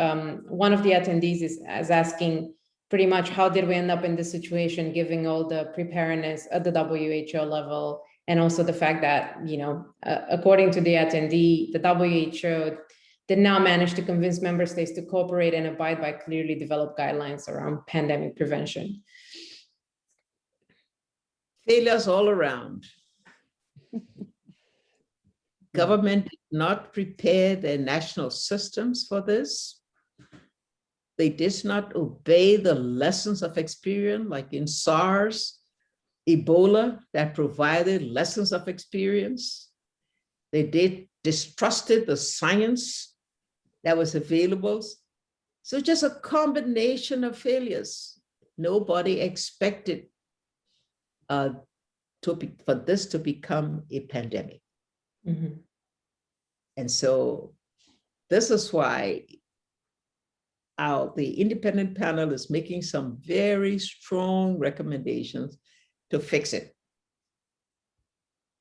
One of the attendees is asking pretty much how did we end up in this situation, given all the preparedness at the WHO level And also the fact that, you know, according to the attendee, the WHO did not manage to convince member states to cooperate and abide by clearly developed guidelines around pandemic prevention. Failures all around. Government did not prepare their national systems for this. They did not obey the lessons of experience, like in SARS, Ebola, that provided lessons of experience. They distrusted the science that was available. So just a combination of failures. Nobody expected for this to become a pandemic. Mm-hmm. And so this is why the independent panel is making some very strong recommendations to fix it.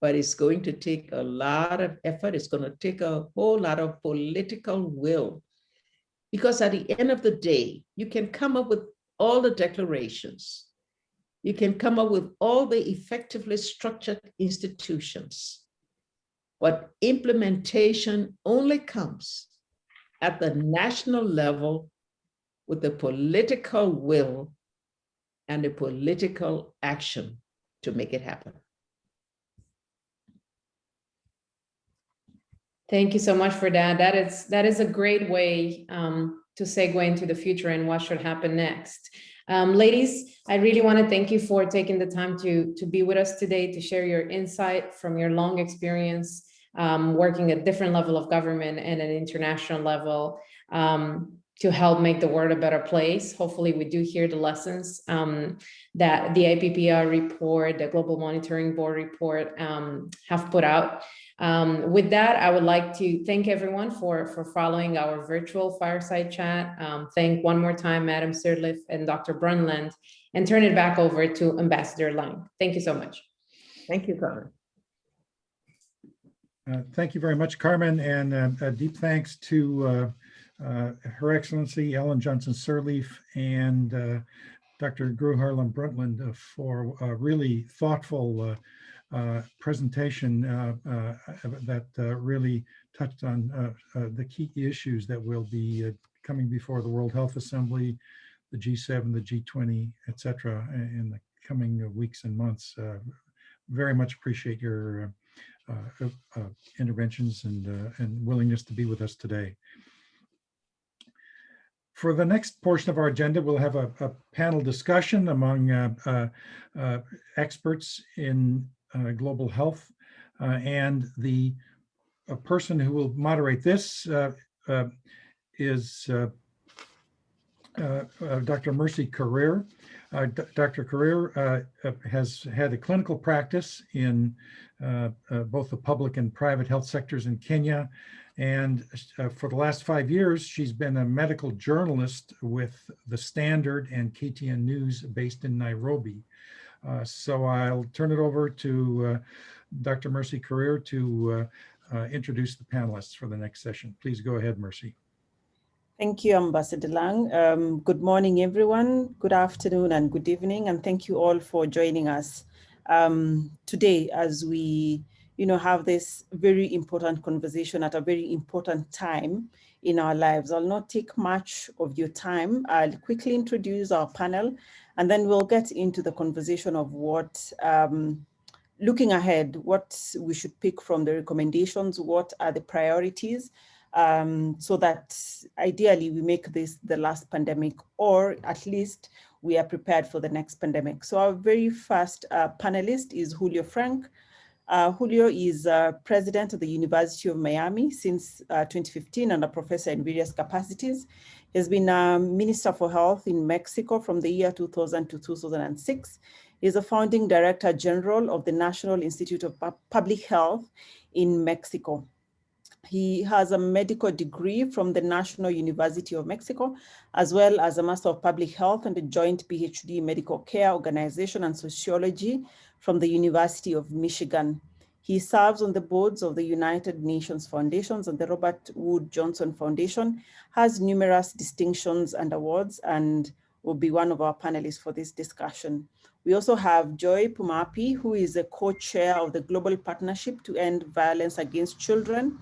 But it's going to take a lot of effort. It's going to take a whole lot of political will. Because at the end of the day, you can come up with all the declarations. You can come up with all the effectively structured institutions. But implementation only comes at the national level with the political will and the political action to make it happen. Thank you so much for that. That is a great way to segue into the future and what should happen next. Ladies, I really want to thank you for taking the time to be with us today, to share your insight from your long experience working at different level of government and an international level to help make the world a better place. Hopefully we do hear the lessons that the IPPR report, the Global Monitoring Board report have put out. With that, I would like to thank everyone for following our virtual fireside chat. Thank one more time, Madam Sirleaf and Dr. Brundtland, and turn it back over to Ambassador Lang. Thank you so much. Thank you, Carmen. Thank you very much, Carmen, and a deep thanks to Her Excellency Ellen Johnson Sirleaf and Dr. Gru Harlem Brundtland for a really thoughtful presentation that really touched on the key issues that will be coming before the World Health Assembly, the G7, the G20, et cetera, in the coming weeks and months. Very much appreciate your interventions and willingness to be with us today. For the next portion of our agenda, we'll have a panel discussion among experts in global health, and the person who will moderate this is Dr. Mercy Career. Dr. Career has had a clinical practice in both the public and private health sectors in Kenya. And for the last 5 years, she's been a medical journalist with The Standard and KTN News based in Nairobi. So I'll turn it over to Dr. Mercy Career to introduce the panelists for the next session. Please go ahead, Mercy. Thank you, Ambassador Lang. Good morning, everyone. Good afternoon and good evening, and thank you all for joining us today as we, have this very important conversation at a very important time in our lives. I'll not take much of your time. I'll quickly introduce our panel, and then we'll get into the conversation of what, looking ahead, what we should pick from the recommendations, what are the priorities, so that ideally we make this the last pandemic, or at least we are prepared for the next pandemic. So our very first panelist is Julio Frank. Julio is president of the University of Miami since 2015 and a professor in various capacities. He has been a Minister for Health in Mexico from the year 2000 to 2006. He is a founding Director General of the National Institute of Public Health in Mexico. He has a medical degree from the National University of Mexico, as well as a Master of Public Health and a joint PhD in Medical Care, Organization and Sociology from the University of Michigan. He serves on the boards of the United Nations Foundations and the Robert Wood Johnson Foundation, has numerous distinctions and awards, and will be one of our panelists for this discussion. We also have Joy Pumapi, who is a co-chair of the Global Partnership to End Violence Against Children.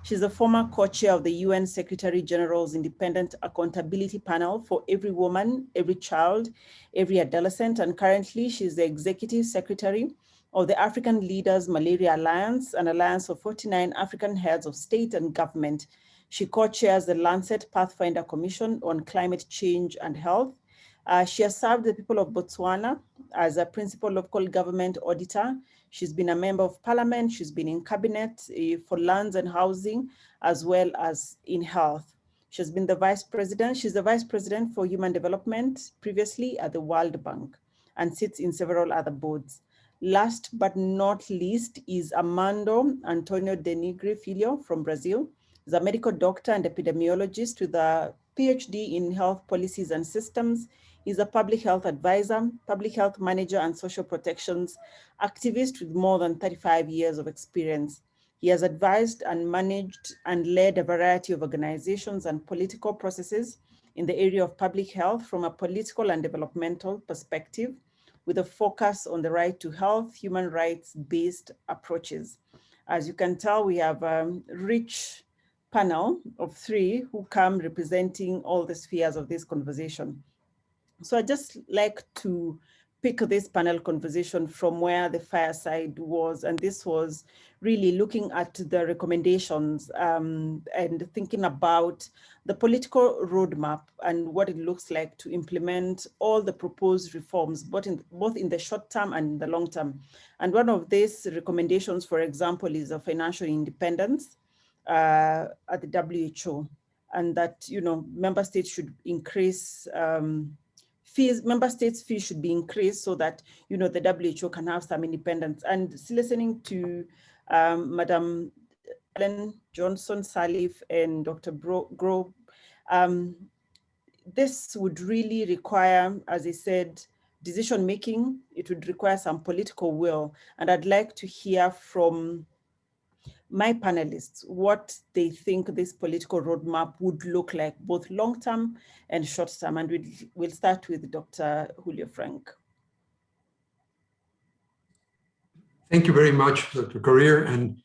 She's a former co-chair of the UN Secretary General's Independent Accountability Panel for Every Woman, Every Child, Every Adolescent, and currently she's the Executive Secretary of the African Leaders Malaria Alliance, an alliance of 49 African heads of state and government. She co-chairs the Lancet Pathfinder Commission on Climate Change and Health. She has served the people of Botswana as a principal local government auditor. She's been a member of parliament. She's been in cabinet for lands and housing, as well as in health. She's been the vice president. She's the vice president for human development previously at the World Bank and sits in several other boards. Last but not least is Armando Antonio de Nigri Filho from Brazil. He's a medical doctor and epidemiologist with a PhD in health policies and systems. He's a public health advisor, public health manager, and social protections activist with more than 35 years of experience. He has advised and managed and led a variety of organizations and political processes in the area of public health from a political and developmental perspective, with a focus on the right to health, human rights-based approaches. As you can tell, we have a rich panel of three who come representing all the spheres of this conversation. So I'd just like to pick this panel conversation from where the fireside was, and this was really looking at the recommendations and thinking about the political roadmap and what it looks like to implement all the proposed reforms, both in the short term and in the long term. And one of these recommendations, for example, is a financial independence at the WHO, and that member states should increase fees. Member states' fees should be increased so that the WHO can have some independence. And listening to Madam Ellen Johnson Sirleaf and Dr. Grove, this would really require, as I said, decision making. It would require some political will, and I'd like to hear from my panelists what they think this political roadmap would look like, both long-term and short-term. And we'll start with Dr. Julio Frank. Thank you very much, Dr. Correa, and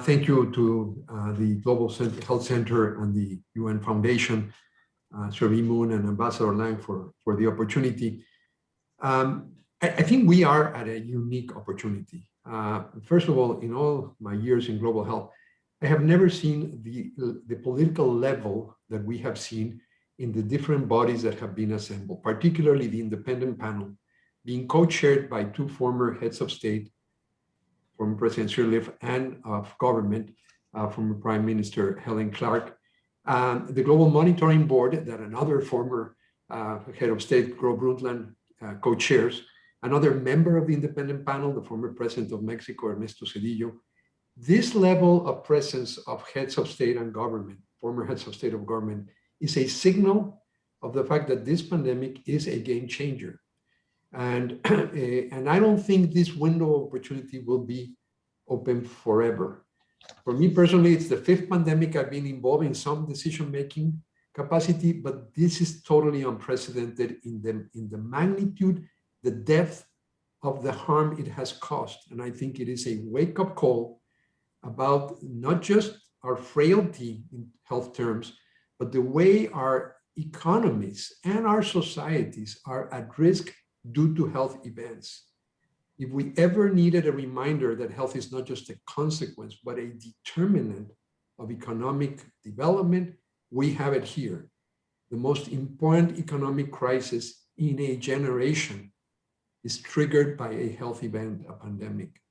thank you to the Global Health Center and the UN Foundation, Sherry Moon and Ambassador Lang for the opportunity. I think we are at a unique opportunity. First of all, in all my years in global health, I have never seen the political level that we have seen in the different bodies that have been assembled, particularly the independent panel, being co-chaired by two former heads of state, former President Sirleaf, and of government, former Prime Minister Helen Clark, the Global Monitoring Board that another former head of state, Gro Brundtland, co-chairs, another member of the independent panel, the former president of Mexico, Ernesto Zedillo. This level of presence of heads of state and government, former heads of state of government, is a signal of the fact that this pandemic is a game changer. And I don't think this window of opportunity will be open forever. For me personally, it's the fifth pandemic I've been involved in some decision-making capacity, but this is totally unprecedented in the magnitude, the depth of the harm it has caused. And I think it is a wake-up call about not just our frailty in health terms, but the way our economies and our societies are at risk due to health events. If we ever needed a reminder that health is not just a consequence, but a determinant of economic development, we have it here. The most important economic crisis in a generation is triggered by a health event, a pandemic.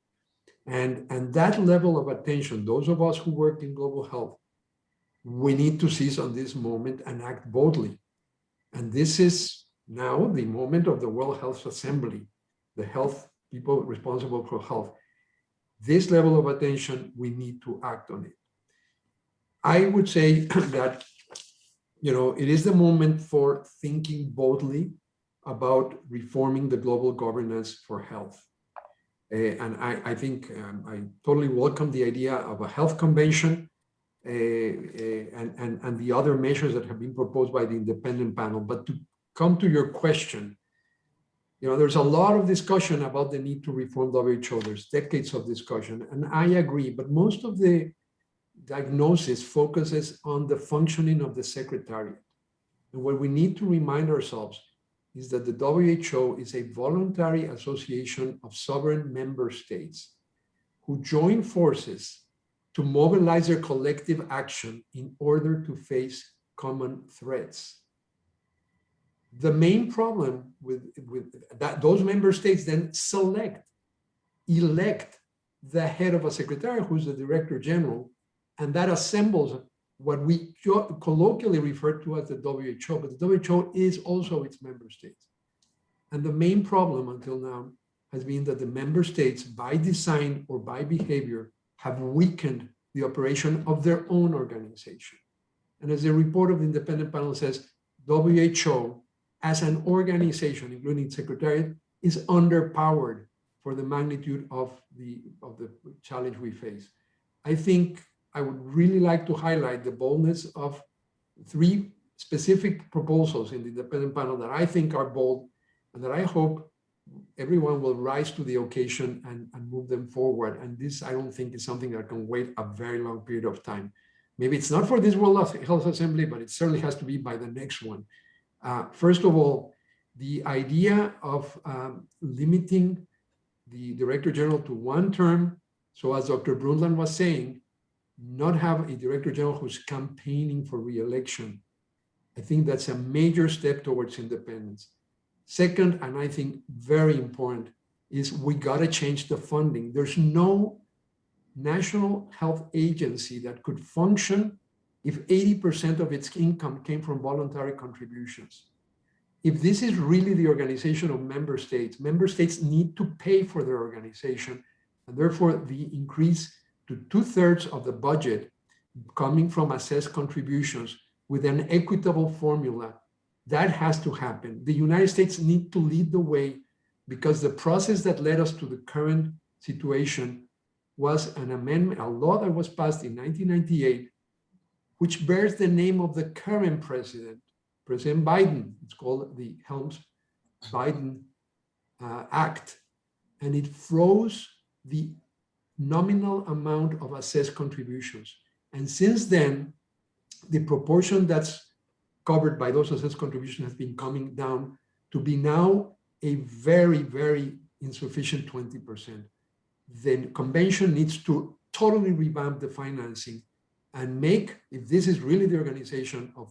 And that level of attention, those of us who work in global health, we need to seize on this moment and act boldly. And this is now the moment of the World Health Assembly, the health people responsible for health. This level of attention, we need to act on it. I would say that, it is the moment for thinking boldly about reforming the global governance for health. And I think I totally welcome the idea of a health convention and the other measures that have been proposed by the independent panel. But to come to your question, there's a lot of discussion about the need to reform WHO. There's decades of discussion, and I agree, but most of the diagnosis focuses on the functioning of the Secretariat. And what we need to remind ourselves is that the WHO is a voluntary association of sovereign member states who join forces to mobilize their collective action in order to face common threats. The main problem with that, those member states then elect the head of a secretariat, who's the director general, and that assembles what we colloquially refer to as the WHO, but the WHO is also its member states. And the main problem until now has been that the member states, by design or by behavior, have weakened the operation of their own organization. And as the report of the independent panel says, WHO as an organization, including Secretariat, is underpowered for the magnitude of the challenge we face. I think I would really like to highlight the boldness of 3 specific proposals in the independent panel that I think are bold and that I hope everyone will rise to the occasion and move them forward. And this, I don't think, is something that can wait a very long period of time. Maybe it's not for this World Health Assembly, but it certainly has to be by the next one. First of all, the idea of limiting the Director General to 1 term, so as Dr. Brundtland was saying, not have a Director General who's campaigning for re-election. I think that's a major step towards independence. Second, and I think very important, is we got to change the funding. There's no national health agency that could function if 80% of its income came from voluntary contributions. If this is really the organization of member states need to pay for their organization, and therefore the increase to 2/3 of the budget coming from assessed contributions with an equitable formula, that has to happen. The United States need to lead the way, because the process that led us to the current situation was an amendment, a law that was passed in 1998, which bears the name of the current president, President Biden. It's called the Helms-Biden Act, and it froze the nominal amount of assessed contributions. And since then, the proportion that's covered by those assessed contributions has been coming down to be now a very, very insufficient 20%. The convention needs to totally revamp the financing and make, if this is really the organization of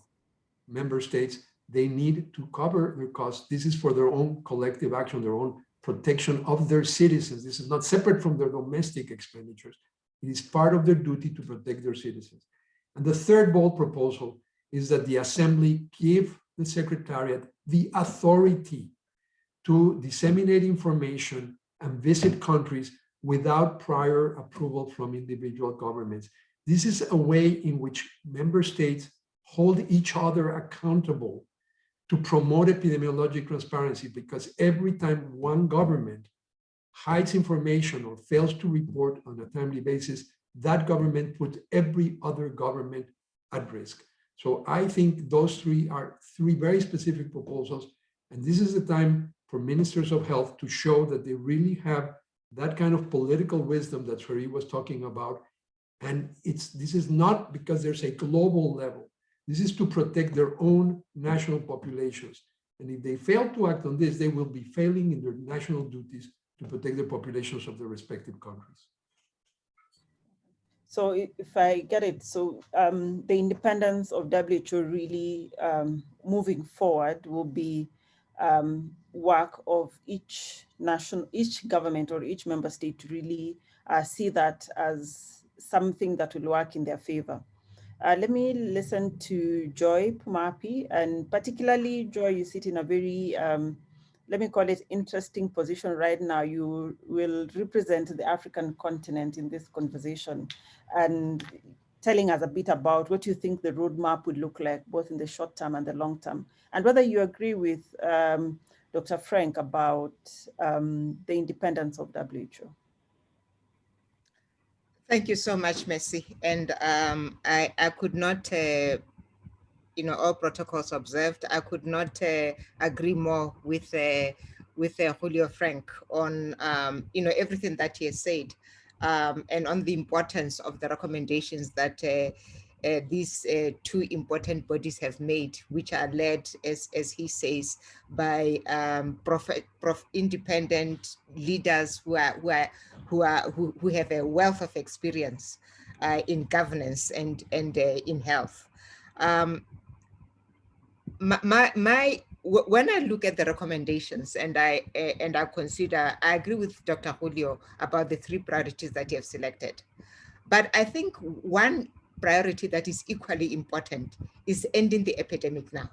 member states, they need to cover their costs. This is for their own collective action, their own protection of their citizens. This is not separate from their domestic expenditures. It is part of their duty to protect their citizens. And the third bold proposal is that the Assembly give the Secretariat the authority to disseminate information and visit countries without prior approval from individual governments. This is a way in which member states hold each other accountable to promote epidemiologic transparency, because every time one government hides information or fails to report on a timely basis, that government puts every other government at risk. So I think those 3 are 3 very specific proposals, and this is the time for ministers of health to show that they really have that kind of political wisdom that Sherry was talking about. And this is not because there's a global level. This is to protect their own national populations. And if they fail to act on this, they will be failing in their national duties to protect the populations of their respective countries. So if I get it, so the independence of WHO really moving forward will be work of each government or each member state to really see that as something that will work in their favor. Let me listen to Joy Pumapi, and particularly Joy, you sit in a very, let me call it interesting position right now. You will represent the African continent in this conversation and telling us a bit about what you think the roadmap would look like, both in the short term and the long term, and whether you agree with Dr. Frank about the independence of WHO. Thank you so much, Messi. And I could not all protocols observed. I could not agree more with Julio Frank on, everything that he has said, and on the importance of the recommendations that these two important bodies have made, which are led, as he says, by independent leaders who have a wealth of experience in governance and in health. When I look at the recommendations and I consider, I agree with Dr. Julio about the 3 priorities that you have selected. But I think one priority that is equally important is ending the epidemic now.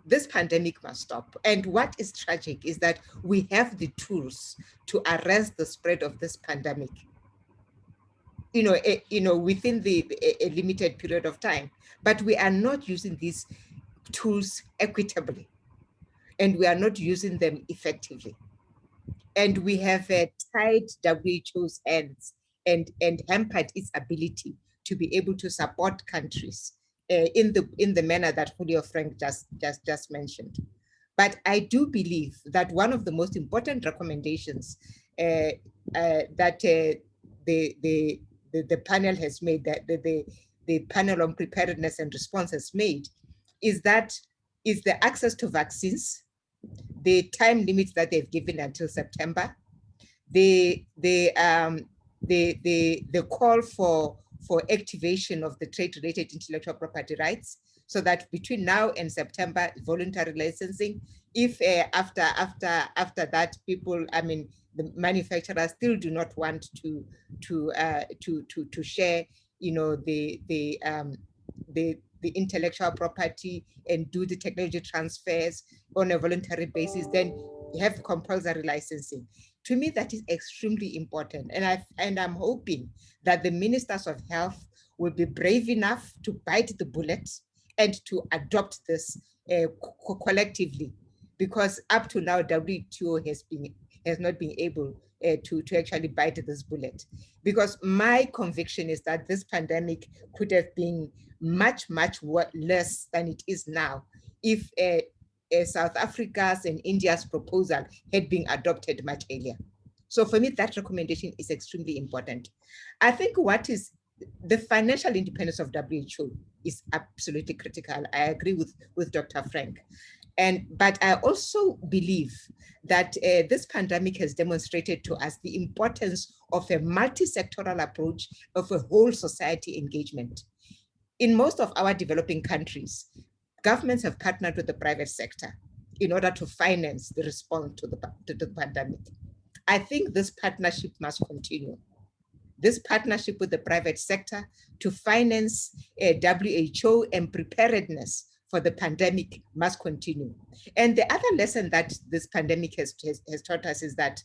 This pandemic must stop. And what is tragic is that we have the tools to arrest the spread of this pandemic, within a limited period of time. But we are not using these tools equitably, and we are not using them effectively. And we have tied WHO's hands and hampered its ability to be able to support countries in the manner that Julio Frank just mentioned. But I do believe that one of the most important recommendations that the panel has made, that the panel on preparedness and response has made, is the access to vaccines, the time limits that they've given until September, the call for activation of the trade-related intellectual property rights, so that between now and September, voluntary licensing. If after that, the manufacturers still do not want to share, the intellectual property and do the technology transfers on a voluntary basis, then you have compulsory licensing. To me, that is extremely important. And I'm hoping that the ministers of health will be brave enough to bite the bullet and to adopt this collectively, because up to now, WTO has not been able to actually bite this bullet. Because my conviction is that this pandemic could have been much less than it is now if South Africa's and India's proposal had been adopted much earlier. So for me, that recommendation is extremely important. I think what is the financial independence of WHO is absolutely critical. I agree with Dr. Frank. But I also believe that this pandemic has demonstrated to us the importance of a multi-sectoral approach, of a whole society engagement. In most of our developing countries, governments have partnered with the private sector in order to finance the response to the pandemic. I think this partnership must continue. This partnership with the private sector to finance WHO and preparedness for the pandemic must continue. And the other lesson that this pandemic has taught us is that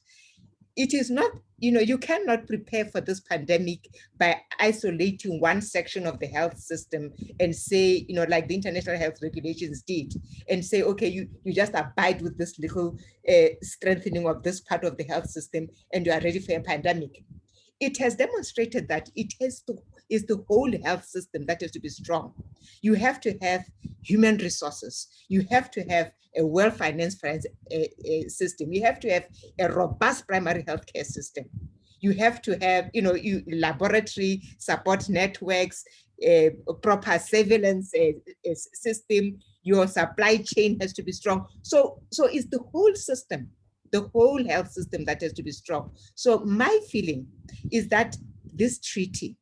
it is not, you cannot prepare for this pandemic by isolating one section of the health system and say, like the international health regulations did, and say, okay, you just abide with this little strengthening of this part of the health system and you are ready for a pandemic. It has demonstrated that it is the whole health system that has to be strong. You have to have human resources. You have to have a well-financed system. You have to have a robust primary healthcare system. You have to have, laboratory support networks, proper surveillance system. Your supply chain has to be strong. So it's the whole system, the whole health system that has to be strong. So my feeling is that this treaty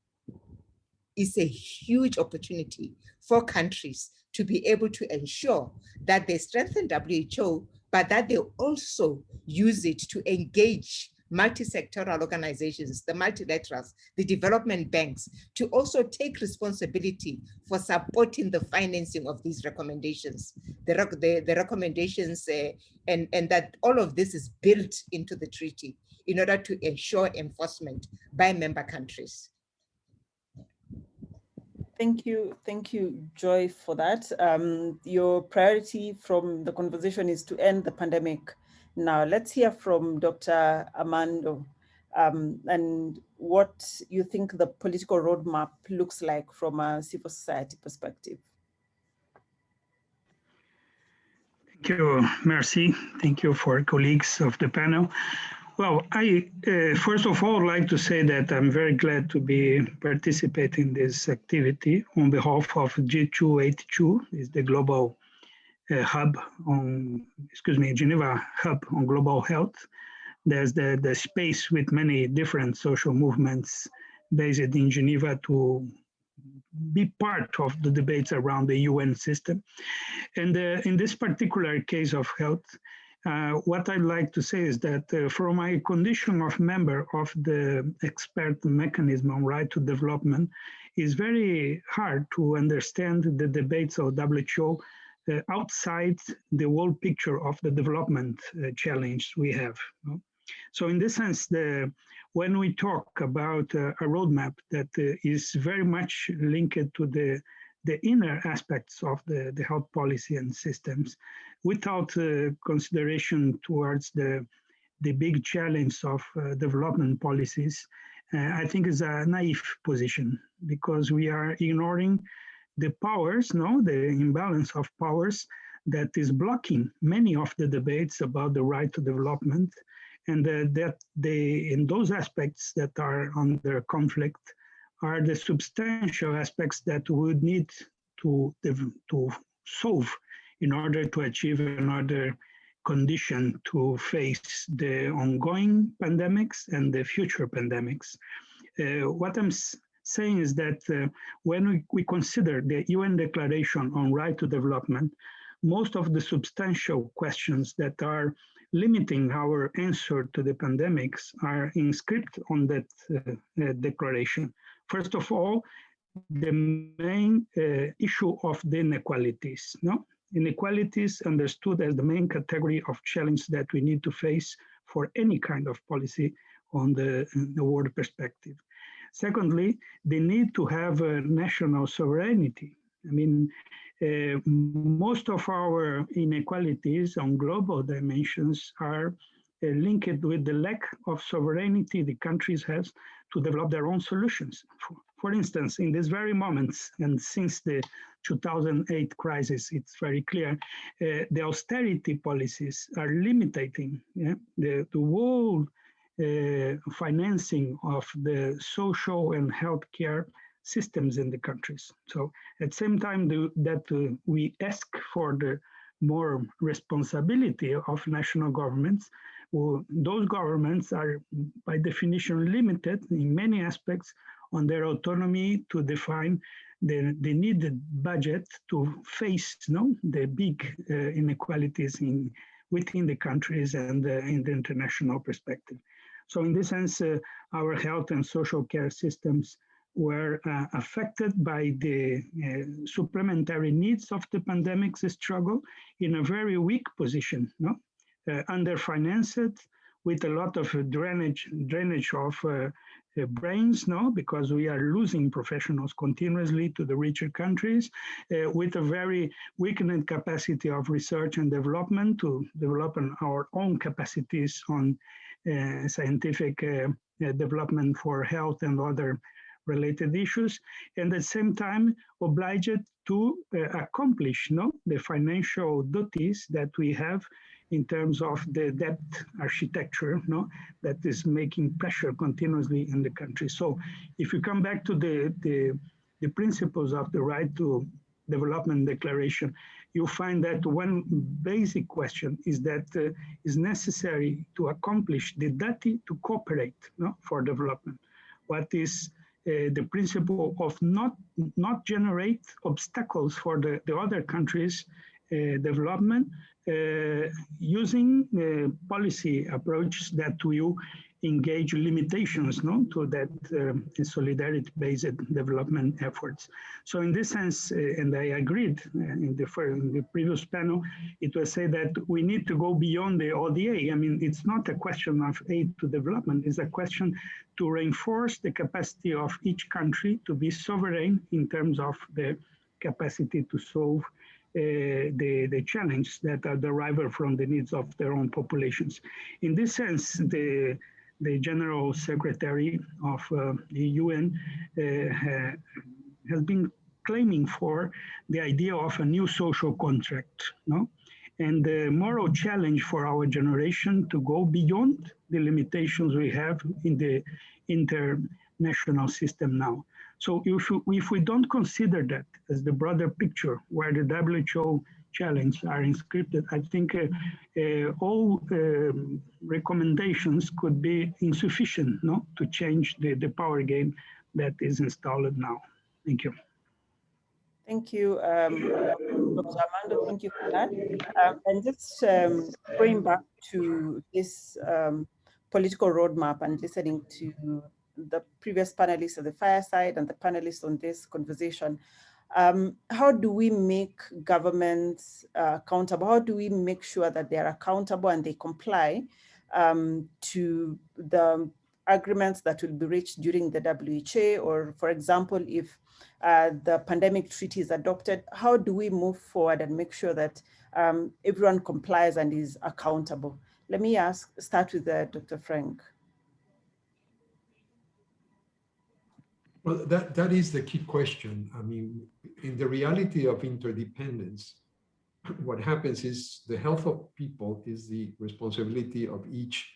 is a huge opportunity for countries to be able to ensure that they strengthen WHO, but that they also use it to engage multi-sectoral organizations, the multilaterals, the development banks, to also take responsibility for supporting the financing of these recommendations, the recommendations, and that all of this is built into the treaty in order to ensure enforcement by member countries. Thank you, Joy, for that. Your priority from the conversation is to end the pandemic. Now, let's hear from Dr. Armando and what you think the political roadmap looks like from a civil society perspective. Thank you, Merci. Thank you for colleagues of the panel. Well, I first of all like to say that I'm very glad to be participating in this activity on behalf of G282, is the global hub on, Geneva hub on global health. There's the space with many different social movements based in Geneva to be part of the debates around the UN system. And in this particular case of health, what I'd like to say is that from my condition of member of the expert mechanism on right to development, it's very hard to understand the debates of WHO outside the whole picture of the development challenge we have. So in this sense, when we talk about a roadmap that is very much linked to the inner aspects of the health policy and systems, without consideration towards the big challenge of development policies, I think is a naive position, because we are ignoring the powers, the imbalance of powers that is blocking many of the debates about the right to development, and that in those aspects that are under conflict are the substantial aspects that we would need to solve in order to achieve another condition to face the ongoing pandemics and the future pandemics. What I'm saying is that when we consider the UN Declaration on Right to Development, most of the substantial questions that are limiting our answer to the pandemics are inscribed on that declaration. First of all, the main issue of the inequalities. Inequalities understood as the main category of challenge that we need to face for any kind of policy on the world perspective. Secondly, the need to have national sovereignty. I mean, most of our inequalities on global dimensions are linked with the lack of sovereignty the countries have to develop their own solutions. For instance, in these very moments, and since the 2008 crisis, it's very clear, the austerity policies are limiting the whole financing of the social and healthcare systems in the countries. So at the same time that we ask for the more responsibility of national governments, those governments are by definition limited in many aspects on their autonomy to define the needed budget to face the big inequalities within the countries and in the international perspective. So in this sense, our health and social care systems were affected by the supplementary needs of the pandemic's struggle in a very weak position, underfinanced, with a lot of drainage of brains, because we are losing professionals continuously to the richer countries, with a very weakened capacity of research and development to develop our own capacities on scientific development for health and other related issues, and at the same time obliged to accomplish the financial duties that we have in terms of the debt architecture that is making pressure continuously in the country. So if you come back to the principles of the Right to Development Declaration, you find that one basic question is that it's necessary to accomplish the duty to cooperate for development. What is the principle of not generate obstacles for the other countries' development using policy approaches that will engage limitations to that solidarity-based development efforts. So in this sense, and I agreed in the previous panel, it was said that we need to go beyond the ODA. I mean, it's not a question of aid to development, it's a question to reinforce the capacity of each country to be sovereign in terms of the capacity to solve the challenge that are derived from the needs of their own populations. In this sense, the General Secretary of the UN has been claiming for the idea of a new social contract, and the moral challenge for our generation to go beyond the limitations we have in the international system now. So if we don't consider that as the broader picture where the WHO challenge are inscripted, I think all recommendations could be insufficient, no, to change the power game that is installed now. Thank you. Thank you, Dr. Armando. Thank you for that. And just going back to this political roadmap and listening to the previous panelists of the fireside and the panelists on this conversation, how do we make governments accountable? How do we make sure that they are accountable and they comply to the agreements that will be reached during the WHO? Or, for example, if the pandemic treaty is adopted, how do we move forward and make sure that everyone complies and is accountable? Let me start with Dr. Frank. Well, that is the key question. I mean, in the reality of interdependence, what happens is the health of people is the responsibility of each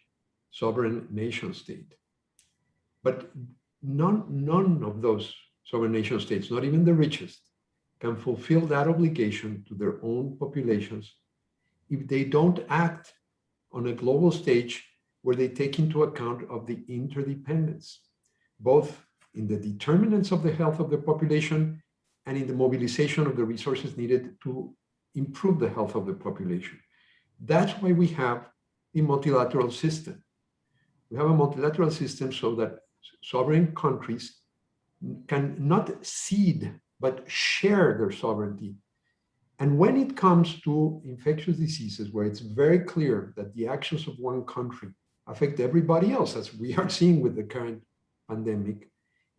sovereign nation state. But none of those sovereign nation states, not even the richest, can fulfill that obligation to their own populations if they don't act on a global stage where they take into account of the interdependence, both in the determinants of the health of the population and in the mobilization of the resources needed to improve the health of the population. That's why we have a multilateral system. We have a multilateral system so that sovereign countries can not cede, but share their sovereignty. And when it comes to infectious diseases, where it's very clear that the actions of one country affect everybody else, as we are seeing with the current pandemic,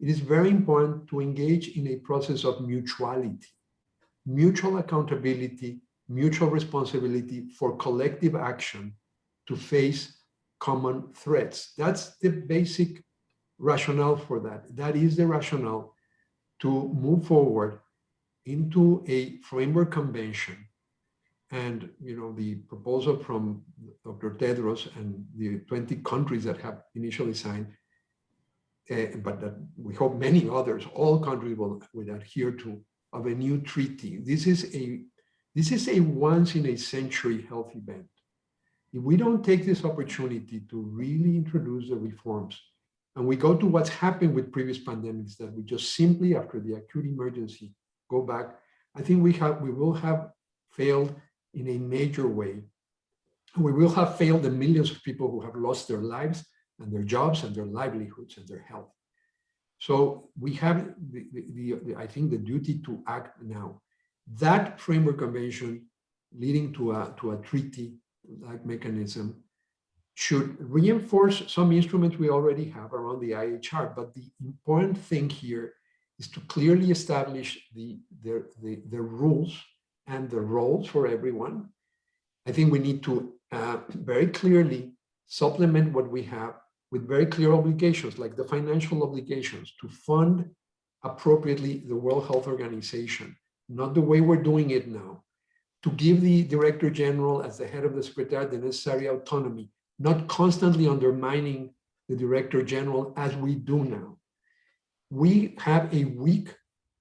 it is very important to engage in a process of mutuality, mutual accountability, mutual responsibility for collective action to face common threats. That's the basic rationale for that. That is the rationale to move forward into a framework convention. And the proposal from Dr. Tedros and the 20 countries that have initially signed, but that we hope many others, all countries will adhere to, of a new treaty. This is a once in a century health event. If we don't take this opportunity to really introduce the reforms, and we go to what's happened with previous pandemics, that we just simply, after the acute emergency, go back, I think we will have failed in a major way. We will have failed the millions of people who have lost their lives and their jobs and their livelihoods and their health. So we have, I think, the duty to act now. That framework convention leading to a treaty-like mechanism should reinforce some instruments we already have around the IHR. But the important thing here is to clearly establish the rules and the roles for everyone. I think we need to very clearly supplement what we have with very clear obligations, like the financial obligations to fund appropriately the World Health Organization, not the way we're doing it now, to give the Director General as the head of the Secretariat the necessary autonomy, not constantly undermining the Director General as we do now. We have a weak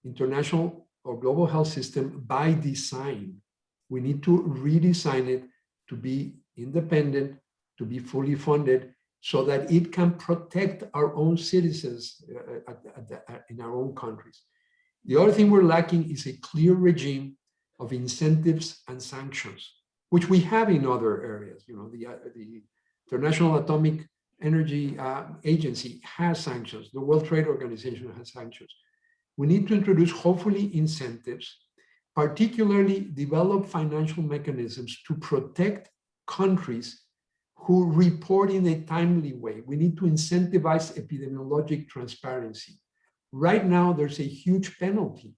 international or global health system by design. We need to redesign it to be independent, to be fully funded, so that it can protect our own citizens in our own countries. The other thing we're lacking is a clear regime of incentives and sanctions, which we have in other areas. The International Atomic Energy Agency has sanctions. The World Trade Organization has sanctions. We need to introduce, hopefully, incentives, particularly develop financial mechanisms to protect countries who report in a timely way. We need to incentivize epidemiologic transparency. Right now, there's a huge penalty.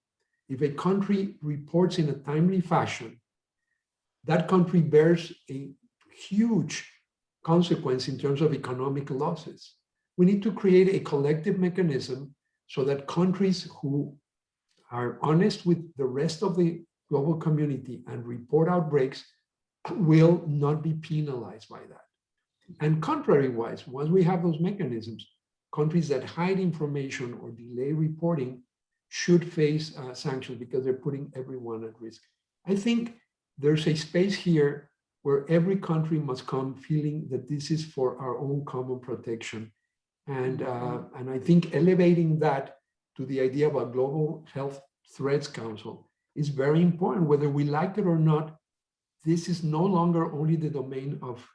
If a country reports in a timely fashion, that country bears a huge consequence in terms of economic losses. We need to create a collective mechanism so that countries who are honest with the rest of the global community and report outbreaks will not be penalized by that. And contrary-wise, once we have those mechanisms, countries that hide information or delay reporting should face sanctions because they're putting everyone at risk. I think there's a space here where every country must come feeling that this is for our own common protection. And I think elevating that to the idea of a global health threats council is very important, whether we like it or not. This is no longer only the domain of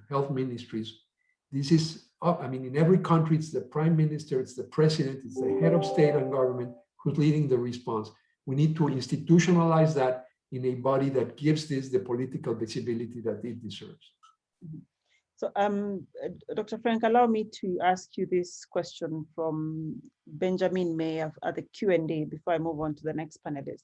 health ministries. This is, I mean, in every country, it's the prime minister, it's the president, it's the head of state and government who's leading the response. We need to institutionalize that in a body that gives this the political visibility that it deserves. So, Dr. Frank, allow me to ask you this question from Benjamin May at the Q&A before I move on to the next panelist.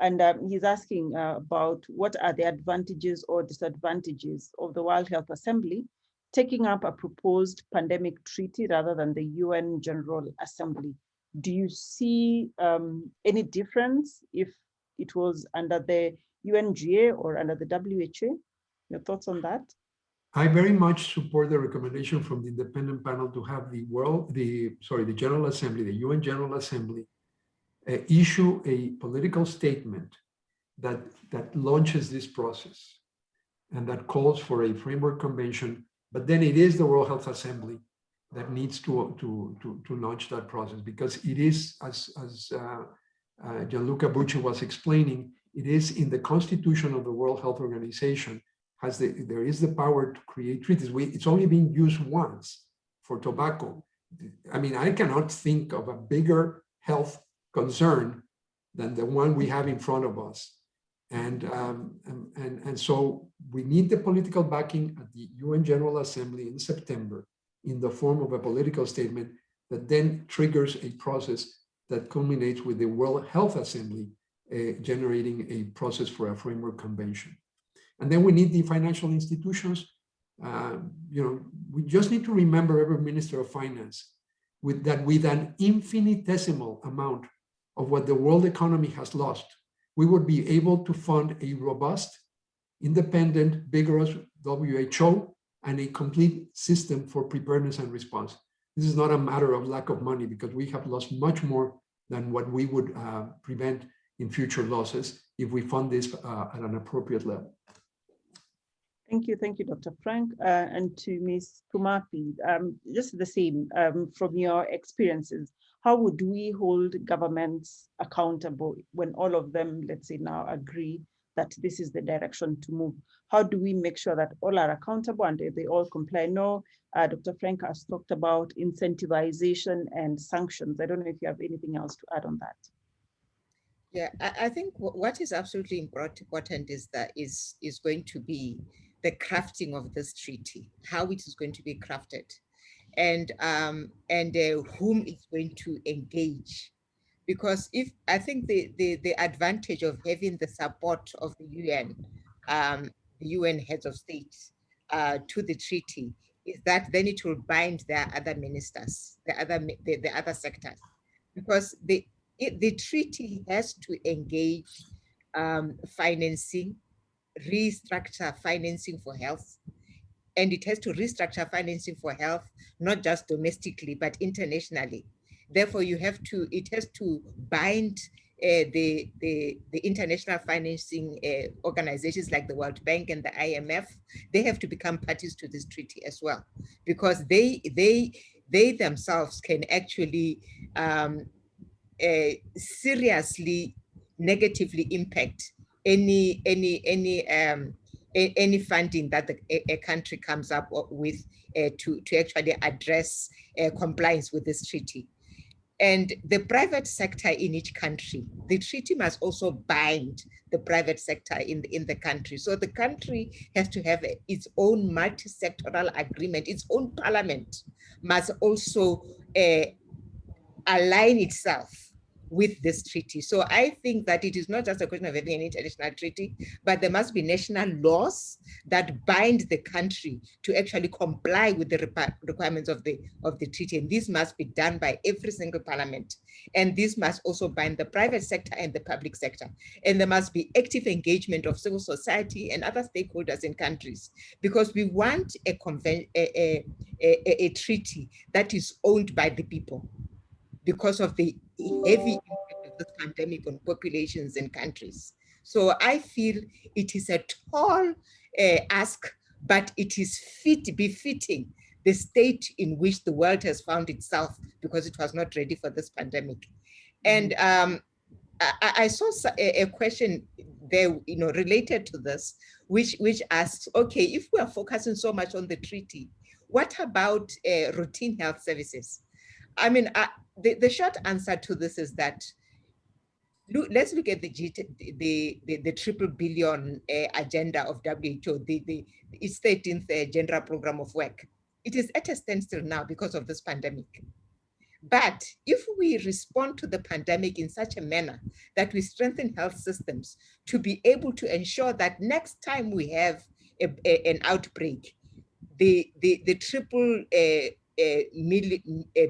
And he's asking about what are the advantages or disadvantages of the World Health Assembly taking up a proposed pandemic treaty rather than the UN General Assembly. Do you see any difference if it was under the UNGA or under the WHO? Your thoughts on that? I very much support the recommendation from the independent panel to have the General Assembly, the UN General Assembly, issue a political statement that launches this process and that calls for a framework convention. But then it is the World Health Assembly that needs to launch that process, because it is, as Gianluca Bucci was explaining, it is in the constitution of the World Health Organization. There is the power to create treaties. It's only been used once for tobacco. I mean, I cannot think of a bigger health concern than the one we have in front of us. And so we need the political backing at the UN General Assembly in September in the form of a political statement that then triggers a process that culminates with the World Health Assembly generating a process for a framework convention. And then we need the financial institutions. We just need to remember, every Minister of Finance, with an infinitesimal amount of what the world economy has lost, we would be able to fund a robust, independent, vigorous WHO and a complete system for preparedness and response. This is not a matter of lack of money, because we have lost much more than what we would prevent in future losses if we fund this at an appropriate level. Thank you, Dr. Frank. And to Ms. Kumapi, just the same, from your experiences, how would we hold governments accountable when all of them, let's say now, agree that this is the direction to move? How do we make sure that all are accountable and they all comply? No, Dr. Frank has talked about incentivization and sanctions. I don't know if you have anything else to add on that. Yeah, I think what is absolutely important is that is going to be the crafting of this treaty, how it is going to be crafted, and whom it's going to engage. Because I think the advantage of having the support of the UN heads of state to the treaty is that then it will bind their other ministers, the other sectors, because the treaty has to engage financing, restructure financing for health, and it has to restructure financing for health, not just domestically, but internationally. Therefore, it has to bind the international financing organizations like the World Bank and the IMF. They have to become parties to this treaty as well, because they themselves can actually seriously negatively impact any funding that a country comes up with to actually address compliance with this treaty. And the private sector in each country, the treaty must also bind the private sector in the country. So the country has to have its own multi-sectoral agreement. Its own parliament must also align itself with this treaty. So I think that it is not just a question of having an international treaty, but there must be national laws that bind the country to actually comply with the requirements of the treaty. And this must be done by every single parliament. And this must also bind the private sector and the public sector. And there must be active engagement of civil society and other stakeholders in countries, because we want a treaty that is owned by the people, because of the heavy impact of this pandemic on populations and countries. So I feel it is a tall ask, but it is befitting the state in which the world has found itself, because it was not ready for this pandemic. And I saw a question there, related to this, which asks, okay, if we are focusing so much on the treaty, what about routine health services? I mean, the short answer to this is that let's look at the triple billion agenda of WHO, its 13th Gender Program of Work. It is at a standstill now because of this pandemic. But if we respond to the pandemic in such a manner that we strengthen health systems to be able to ensure that next time we have an outbreak, the triple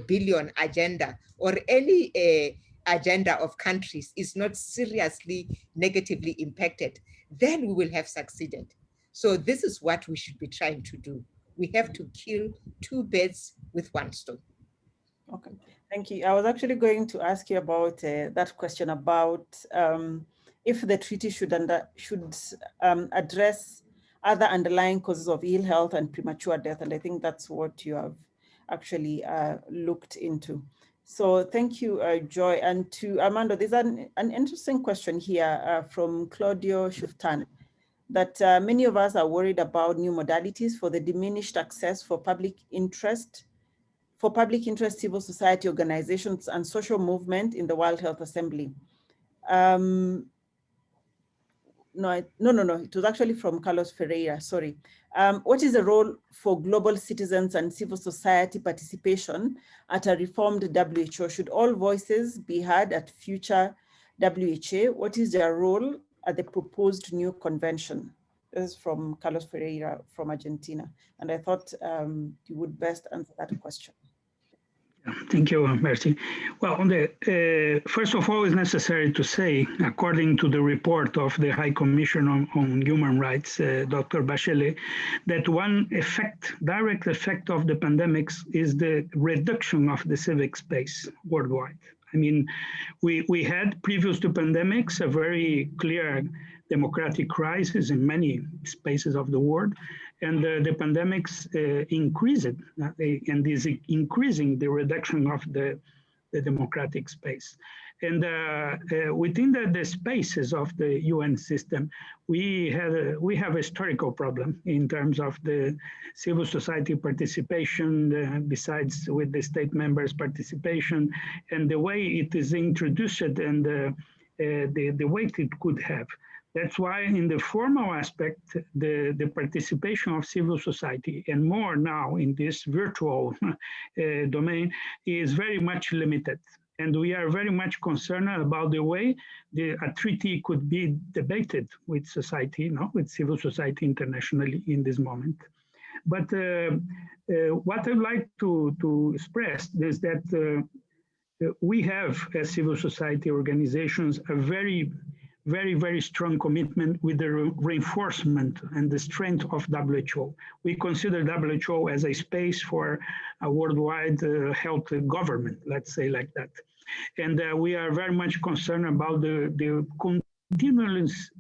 billion agenda or any agenda of countries is not seriously negatively impacted, then we will have succeeded. So this is what we should be trying to do. We have to kill two birds with one stone. Okay, thank you. I was actually going to ask you about that question about if the treaty should address other underlying causes of ill health and premature death, and I think that's what you have actually looked into. So thank you, Joy. And to Armando, there's an interesting question here from Claudio Shuftan, that many of us are worried about new modalities for the diminished access for public interest civil society organizations and social movement in the World Health Assembly. No, it was actually from Carlos Ferreira, sorry. What is the role for global citizens and civil society participation at a reformed WHO? Should all voices be heard at future WHA? What is their role at the proposed new convention? This is from Carlos Ferreira from Argentina. And I thought you would best answer that question. Thank you, Mercy. Well, first of all, it's necessary to say, according to the report of the High Commission on Human Rights, Dr. Bachelet, that one direct effect of the pandemics is the reduction of the civic space worldwide. I mean, we had, previous to pandemics, a very clear democratic crisis in many spaces of the world, and the pandemics increased, and is increasing the reduction of the democratic space. And within the spaces of the UN system, we have a historical problem in terms of the civil society participation, besides with the state members' participation, and the way it is introduced and the weight it could have. That's why in the formal aspect, the participation of civil society, and more now in this virtual domain, is very much limited. And we are very much concerned about the way a treaty could be debated with society, with civil society internationally in this moment. But what I'd like to express is that we have, as civil society organizations, a very strong commitment with the reinforcement and the strength of WHO. We consider WHO as a space for a worldwide health government, let's say like that. And we are very much concerned about the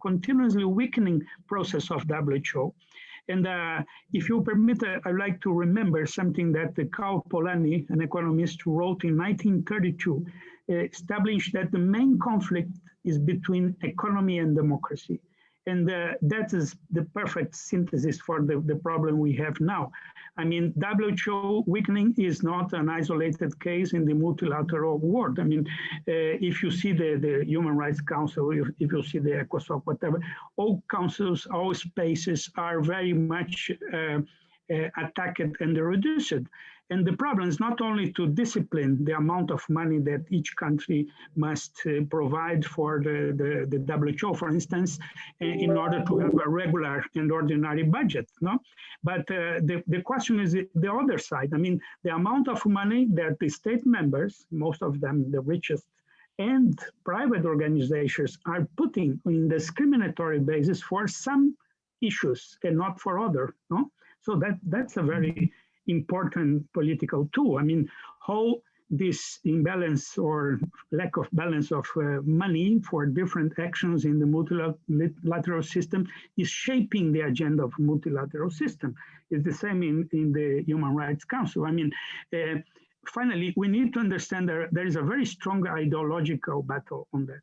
continuously weakening process of WHO. And if you permit, I'd like to remember something that Karl Polanyi, an economist, wrote in 1932, established that the main conflict is between economy and democracy. And that is the perfect synthesis for the problem we have now. I mean, WHO weakening is not an isolated case in the multilateral world. I mean, if you see the Human Rights Council, if you see the ECOSOC, whatever, all councils, all spaces are very much attacked and reduced. And the problem is not only to discipline the amount of money that each country must provide for the WHO, for instance, in order to have a regular and ordinary budget, no? But the question is the other side. I mean, the amount of money that the state members, most of them the richest, and private organizations are putting on discriminatory basis for some issues and not for other, no? So that's a very important political tool. I mean, how this imbalance or lack of balance of money for different actions in the multilateral system is shaping the agenda of multilateral system. It's the same in the Human Rights Council. I mean, finally, we need to understand that there is a very strong ideological battle on that.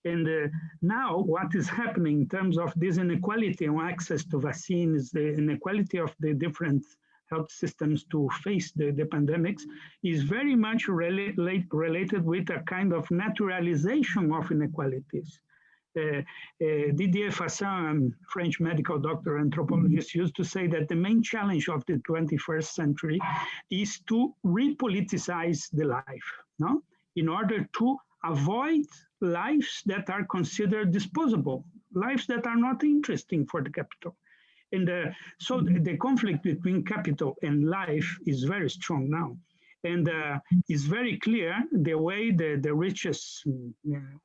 And now what is happening in terms of this inequality on access to vaccines, the inequality of the different health systems to face the pandemics is very much related with a kind of naturalization of inequalities. Didier Fassin, French medical doctor, anthropologist, used to say that the main challenge of the 21st century is to repoliticize the life, no? In order to avoid lives that are considered disposable, lives that are not interesting for the capital. And so the conflict between capital and life is very strong now. And it's very clear the way the richest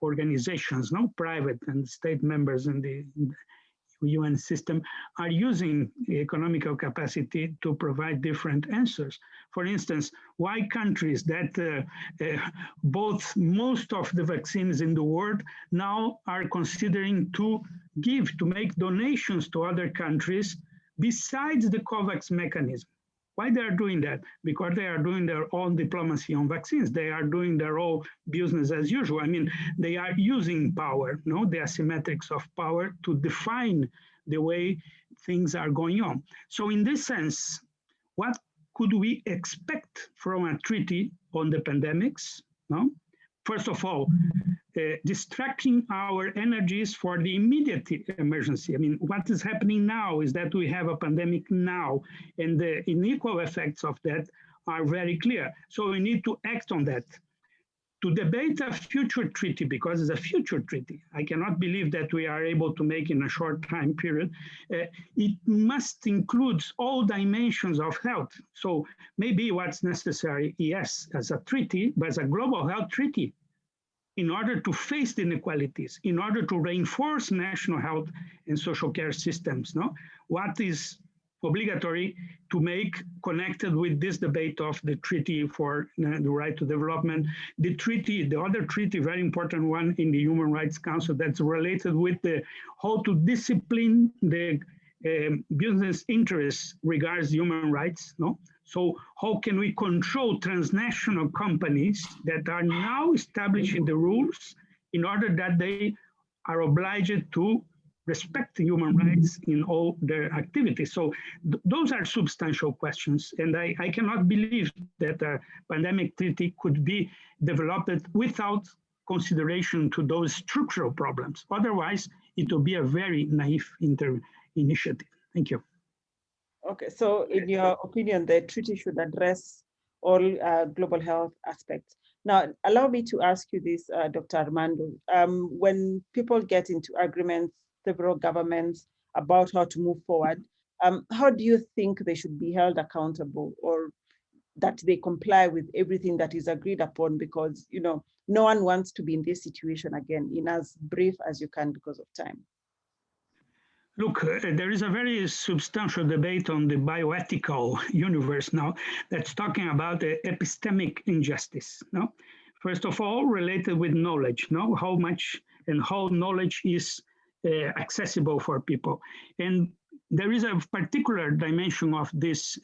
organizations, no, private and state members in the UN system are using economical capacity to provide different answers. For instance, why countries that both most of the vaccines in the world now are considering to make donations to other countries besides the COVAX mechanism. Why they are doing that? Because they are doing their own diplomacy on vaccines. They are doing their own business as usual. I mean, they are using power, no, the asymmetrics of power to define the way things are going on. So in this sense, what could we expect from a treaty on the pandemics? No? First of all, distracting our energies for the immediate emergency. I mean, what is happening now is that we have a pandemic now, and the unequal effects of that are very clear. So we need to act on that. To debate a future treaty, because it's a future treaty, I cannot believe that we are able to make in a short time period. It must include all dimensions of health. So maybe what's necessary, yes, as a treaty, but as a global health treaty, in order to face the inequalities, in order to reinforce national health and social care systems, no? What is obligatory to make connected with this debate of the treaty for the right to development, the other treaty, very important one in the Human Rights Council that's related with how to discipline the business interests regards human rights, no? So how can we control transnational companies that are now establishing the rules in order that they are obliged to respect human rights in all their activities? So those are substantial questions. And I cannot believe that a pandemic treaty could be developed without consideration to those structural problems. Otherwise, it will be a very naive initiative. Thank you. Okay, so in your opinion, the treaty should address all global health aspects. Now, allow me to ask you this, Dr. Armando. When people get into agreements, several governments, about how to move forward, how do you think they should be held accountable, or that they comply with everything that is agreed upon? Because, you know, no one wants to be in this situation again. In as brief as you can because of time. Look, there is a very substantial debate on the bioethical universe now that's talking about epistemic injustice. No? First of all, related with knowledge, no? How much and how knowledge is accessible for people. And there is a particular dimension of this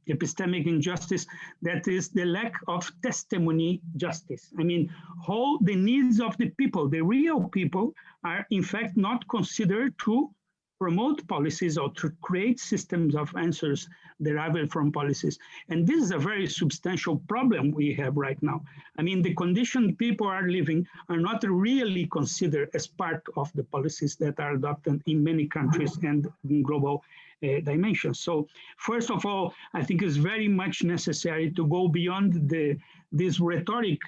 epistemic injustice, that is the lack of testimony justice. I mean, how the needs of the people, the real people, are in fact not considered to promote policies or to create systems of answers derived from policies. And this is a very substantial problem we have right now. I mean, the conditions people are living are not really considered as part of the policies that are adopted in many countries and in global dimensions. So first of all, I think it's very much necessary to go beyond this rhetoric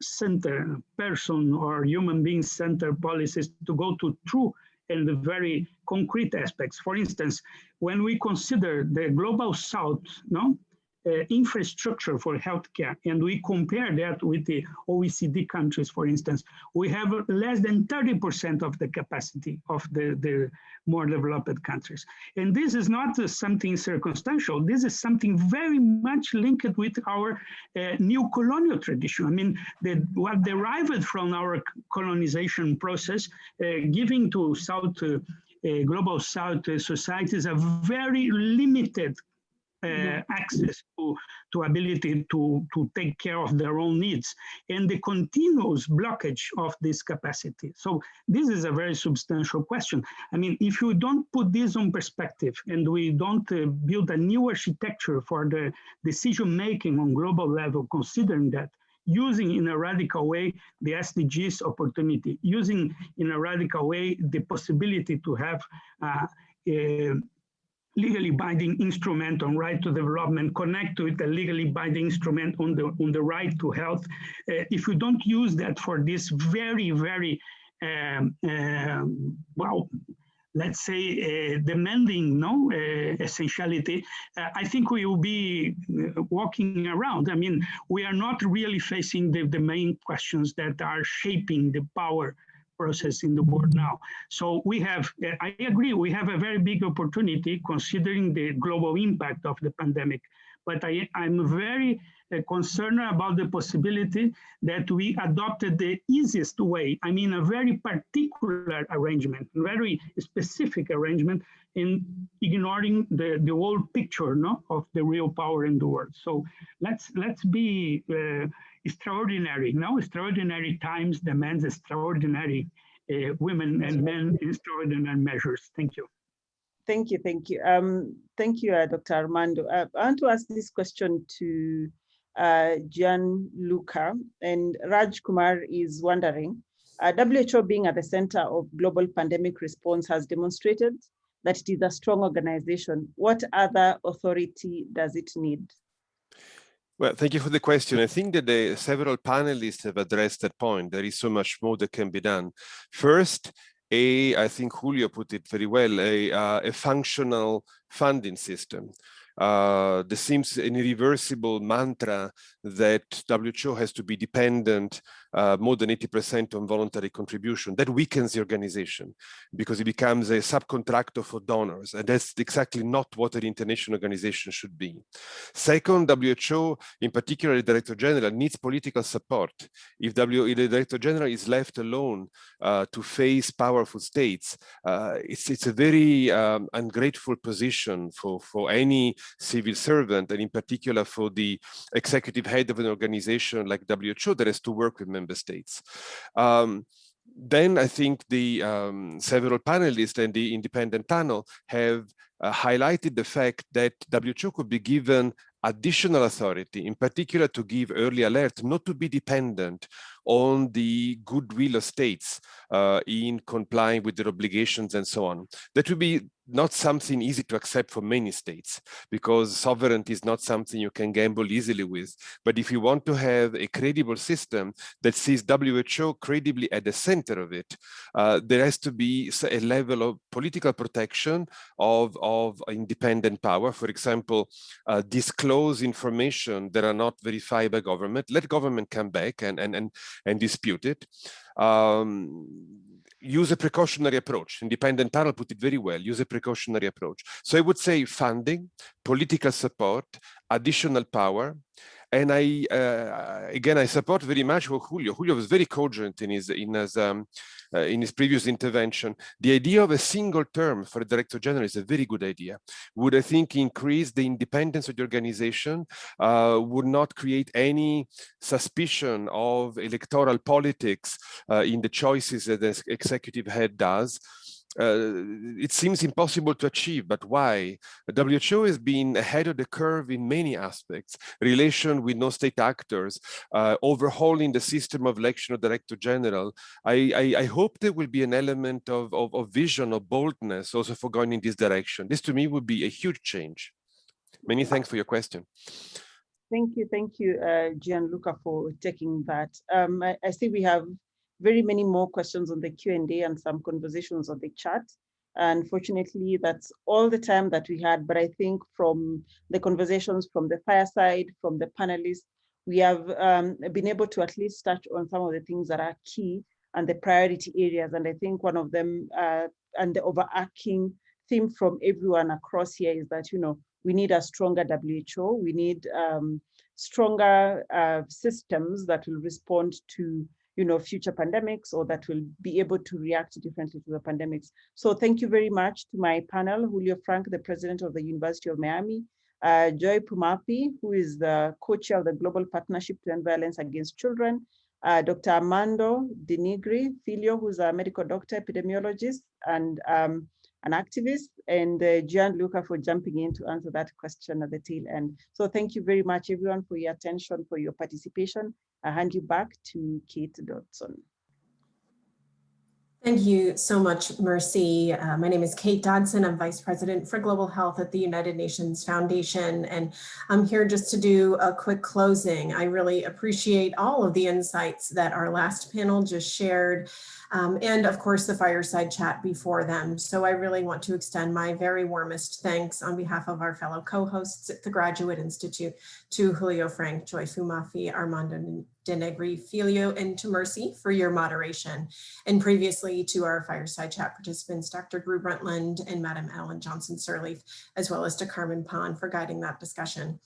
center person or human being centered policies to go to true and the very concrete aspects. For instance, when we consider the global south infrastructure for healthcare, and we compare that with the OECD countries, for instance, we have less than 30% of the capacity of the more developed countries. And this is not something circumstantial. This is something very much linked with our new colonial tradition. I mean, what derived from our colonization process, giving to South, global South societies a very limited access to ability to take care of their own needs and the continuous blockage of this capacity. So this is a very substantial question. I mean, if you don't put this on perspective and we don't build a new architecture for the decision making on global level, considering that, using in a radical way the SDGs opportunity, using in a radical way the possibility to have legally binding instrument on right to development, connect to it a legally binding instrument on the right to health. If you don't use that for this very, very, well, let's say demanding essentiality, I think we will be walking around. I mean, we are not really facing the main questions that are shaping the power process in the world now. So we have, I agree, we have a very big opportunity considering the global impact of the pandemic. But I'm very concerned about the possibility that we adopted the easiest way. I mean, a very particular arrangement, very specific arrangement in ignoring the whole picture of the real power in the world. So let's be extraordinary. Now, extraordinary times demands extraordinary women and men, extraordinary measures. Thank you. Thank you, thank you. Thank you, Dr. Armando. I want to ask this question to Gianluca, and Raj Kumar is wondering, WHO being at the center of global pandemic response has demonstrated that it is a strong organization. What other authority does it need? Well, thank you for the question. I think that the several panelists have addressed that point. There is so much more that can be done. First, I think Julio put it very well, a functional funding system. There seems an irreversible mantra that WHO has to be dependent more than 80% on voluntary contribution. That weakens the organization because it becomes a subcontractor for donors. And that's exactly not what an international organization should be. Second, WHO, in particular the Director General, needs political support. If the Director General is left alone to face powerful states, it's a very ungrateful position for any civil servant, and in particular for the executive head of an organization like WHO that has to work with member states. Then I think the several panelists and the independent panel have highlighted the fact that WHO could be given additional authority, in particular to give early alert, not to be dependent on the goodwill of states in complying with their obligations and so on. That would be not something easy to accept for many states, because sovereignty is not something you can gamble easily with. But if you want to have a credible system that sees WHO credibly at the center of it, there has to be a level of political protection of independent power. For example, disclose information that are not verified by government. Let government come back and dispute it. Use a precautionary approach. Independent panel put it very well. Use a precautionary approach. So I would say funding, political support, additional power. And again, I support very much what Julio was very cogent in his previous intervention. The idea of a single term for a Director General is a very good idea. Would, I think, increase the independence of the organization, would not create any suspicion of electoral politics in the choices that the executive head does. it seems impossible to achieve, but why? The WHO has been ahead of the curve in many aspects: relation with non-state actors, overhauling the system of election of Director General. I hope there will be an element of vision, of boldness also for going in this direction. This to me would be a huge change. Many thanks for your question. Thank you, Gianluca, for taking that. I see we have very many more questions on the Q&A and some conversations on the chat. Unfortunately, that's all the time that we had, but I think from the conversations from the fireside, from the panelists, we have been able to at least touch on some of the things that are key and the priority areas. And I think one of them, and the overarching theme from everyone across here is that, we need a stronger WHO. We need stronger systems that will respond to future pandemics, or that will be able to react differently to the pandemics. So thank you very much to my panel: Julio Frank, the president of the University of Miami; Joy Pumapi, who is the co-chair of the Global Partnership to End Violence Against Children; Dr. Armando Denigri Filio, who's a medical doctor, epidemiologist, and an activist; and Gianluca for jumping in to answer that question at the tail end. So thank you very much, everyone, for your attention, for your participation. I hand you back to Kate Dodson. Thank you so much, Mercy. My name is Kate Dodson. I'm Vice President for Global Health at the United Nations Foundation, and I'm here just to do a quick closing. I really appreciate all of the insights that our last panel just shared, and of course the fireside chat before them. So I really want to extend my very warmest thanks on behalf of our fellow co-hosts at the Graduate Institute to Julio Frank, Joy Pumapi, Armando Denegri Filio, and to Mercy for your moderation, and previously to our fireside chat participants, Dr. Drew Brundtland and Madam Ellen Johnson-Sirleaf, as well as to Carmen Pon for guiding that discussion.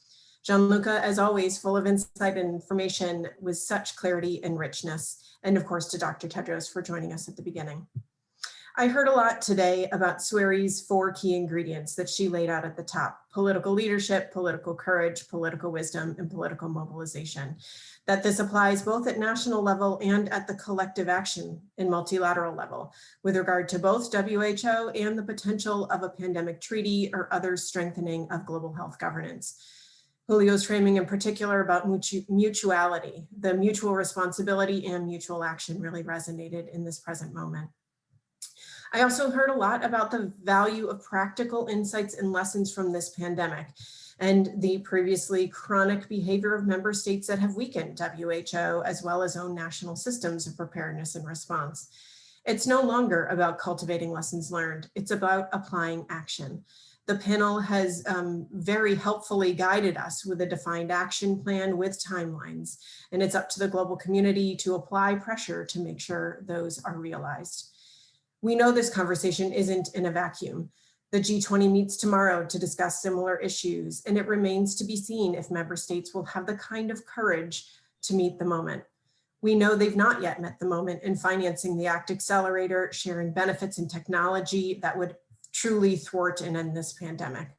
Gianluca, as always, full of insight and information with such clarity and richness, and of course to Dr. Tedros for joining us at the beginning. I heard a lot today about Sweary's 4 key ingredients that she laid out at the top: political leadership, political courage, political wisdom, and political mobilization. That this applies both at national level and at the collective action and multilateral level, with regard to both WHO and the potential of a pandemic treaty or other strengthening of global health governance. Julio's framing in particular about mutuality, the mutual responsibility and mutual action really resonated in this present moment. I also heard a lot about the value of practical insights and lessons from this pandemic and the previously chronic behavior of member states that have weakened WHO as well as own national systems of preparedness and response. It's no longer about cultivating lessons learned, it's about applying action. The panel has very helpfully guided us with a defined action plan with timelines, and it's up to the global community to apply pressure to make sure those are realized. We know this conversation isn't in a vacuum. The G20 meets tomorrow to discuss similar issues, and it remains to be seen if member states will have the kind of courage to meet the moment. We know they've not yet met the moment in financing the ACT Accelerator, sharing benefits and technology that would truly thwart and end this pandemic.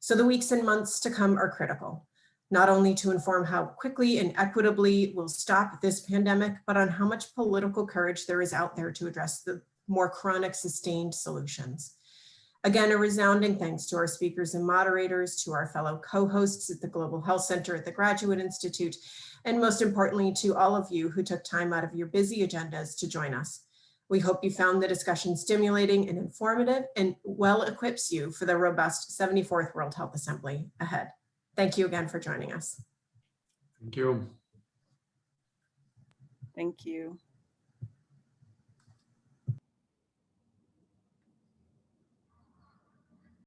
So the weeks and months to come are critical, not only to inform how quickly and equitably we'll stop this pandemic, but on how much political courage there is out there to address the more chronic, sustained solutions. Again, a resounding thanks to our speakers and moderators, to our fellow co-hosts at the Global Health Center at the Graduate Institute, and most importantly, to all of you who took time out of your busy agendas to join us. We hope you found the discussion stimulating and informative and well equips you for the robust 74th World Health Assembly ahead. Thank you again for joining us. Thank you. Thank you.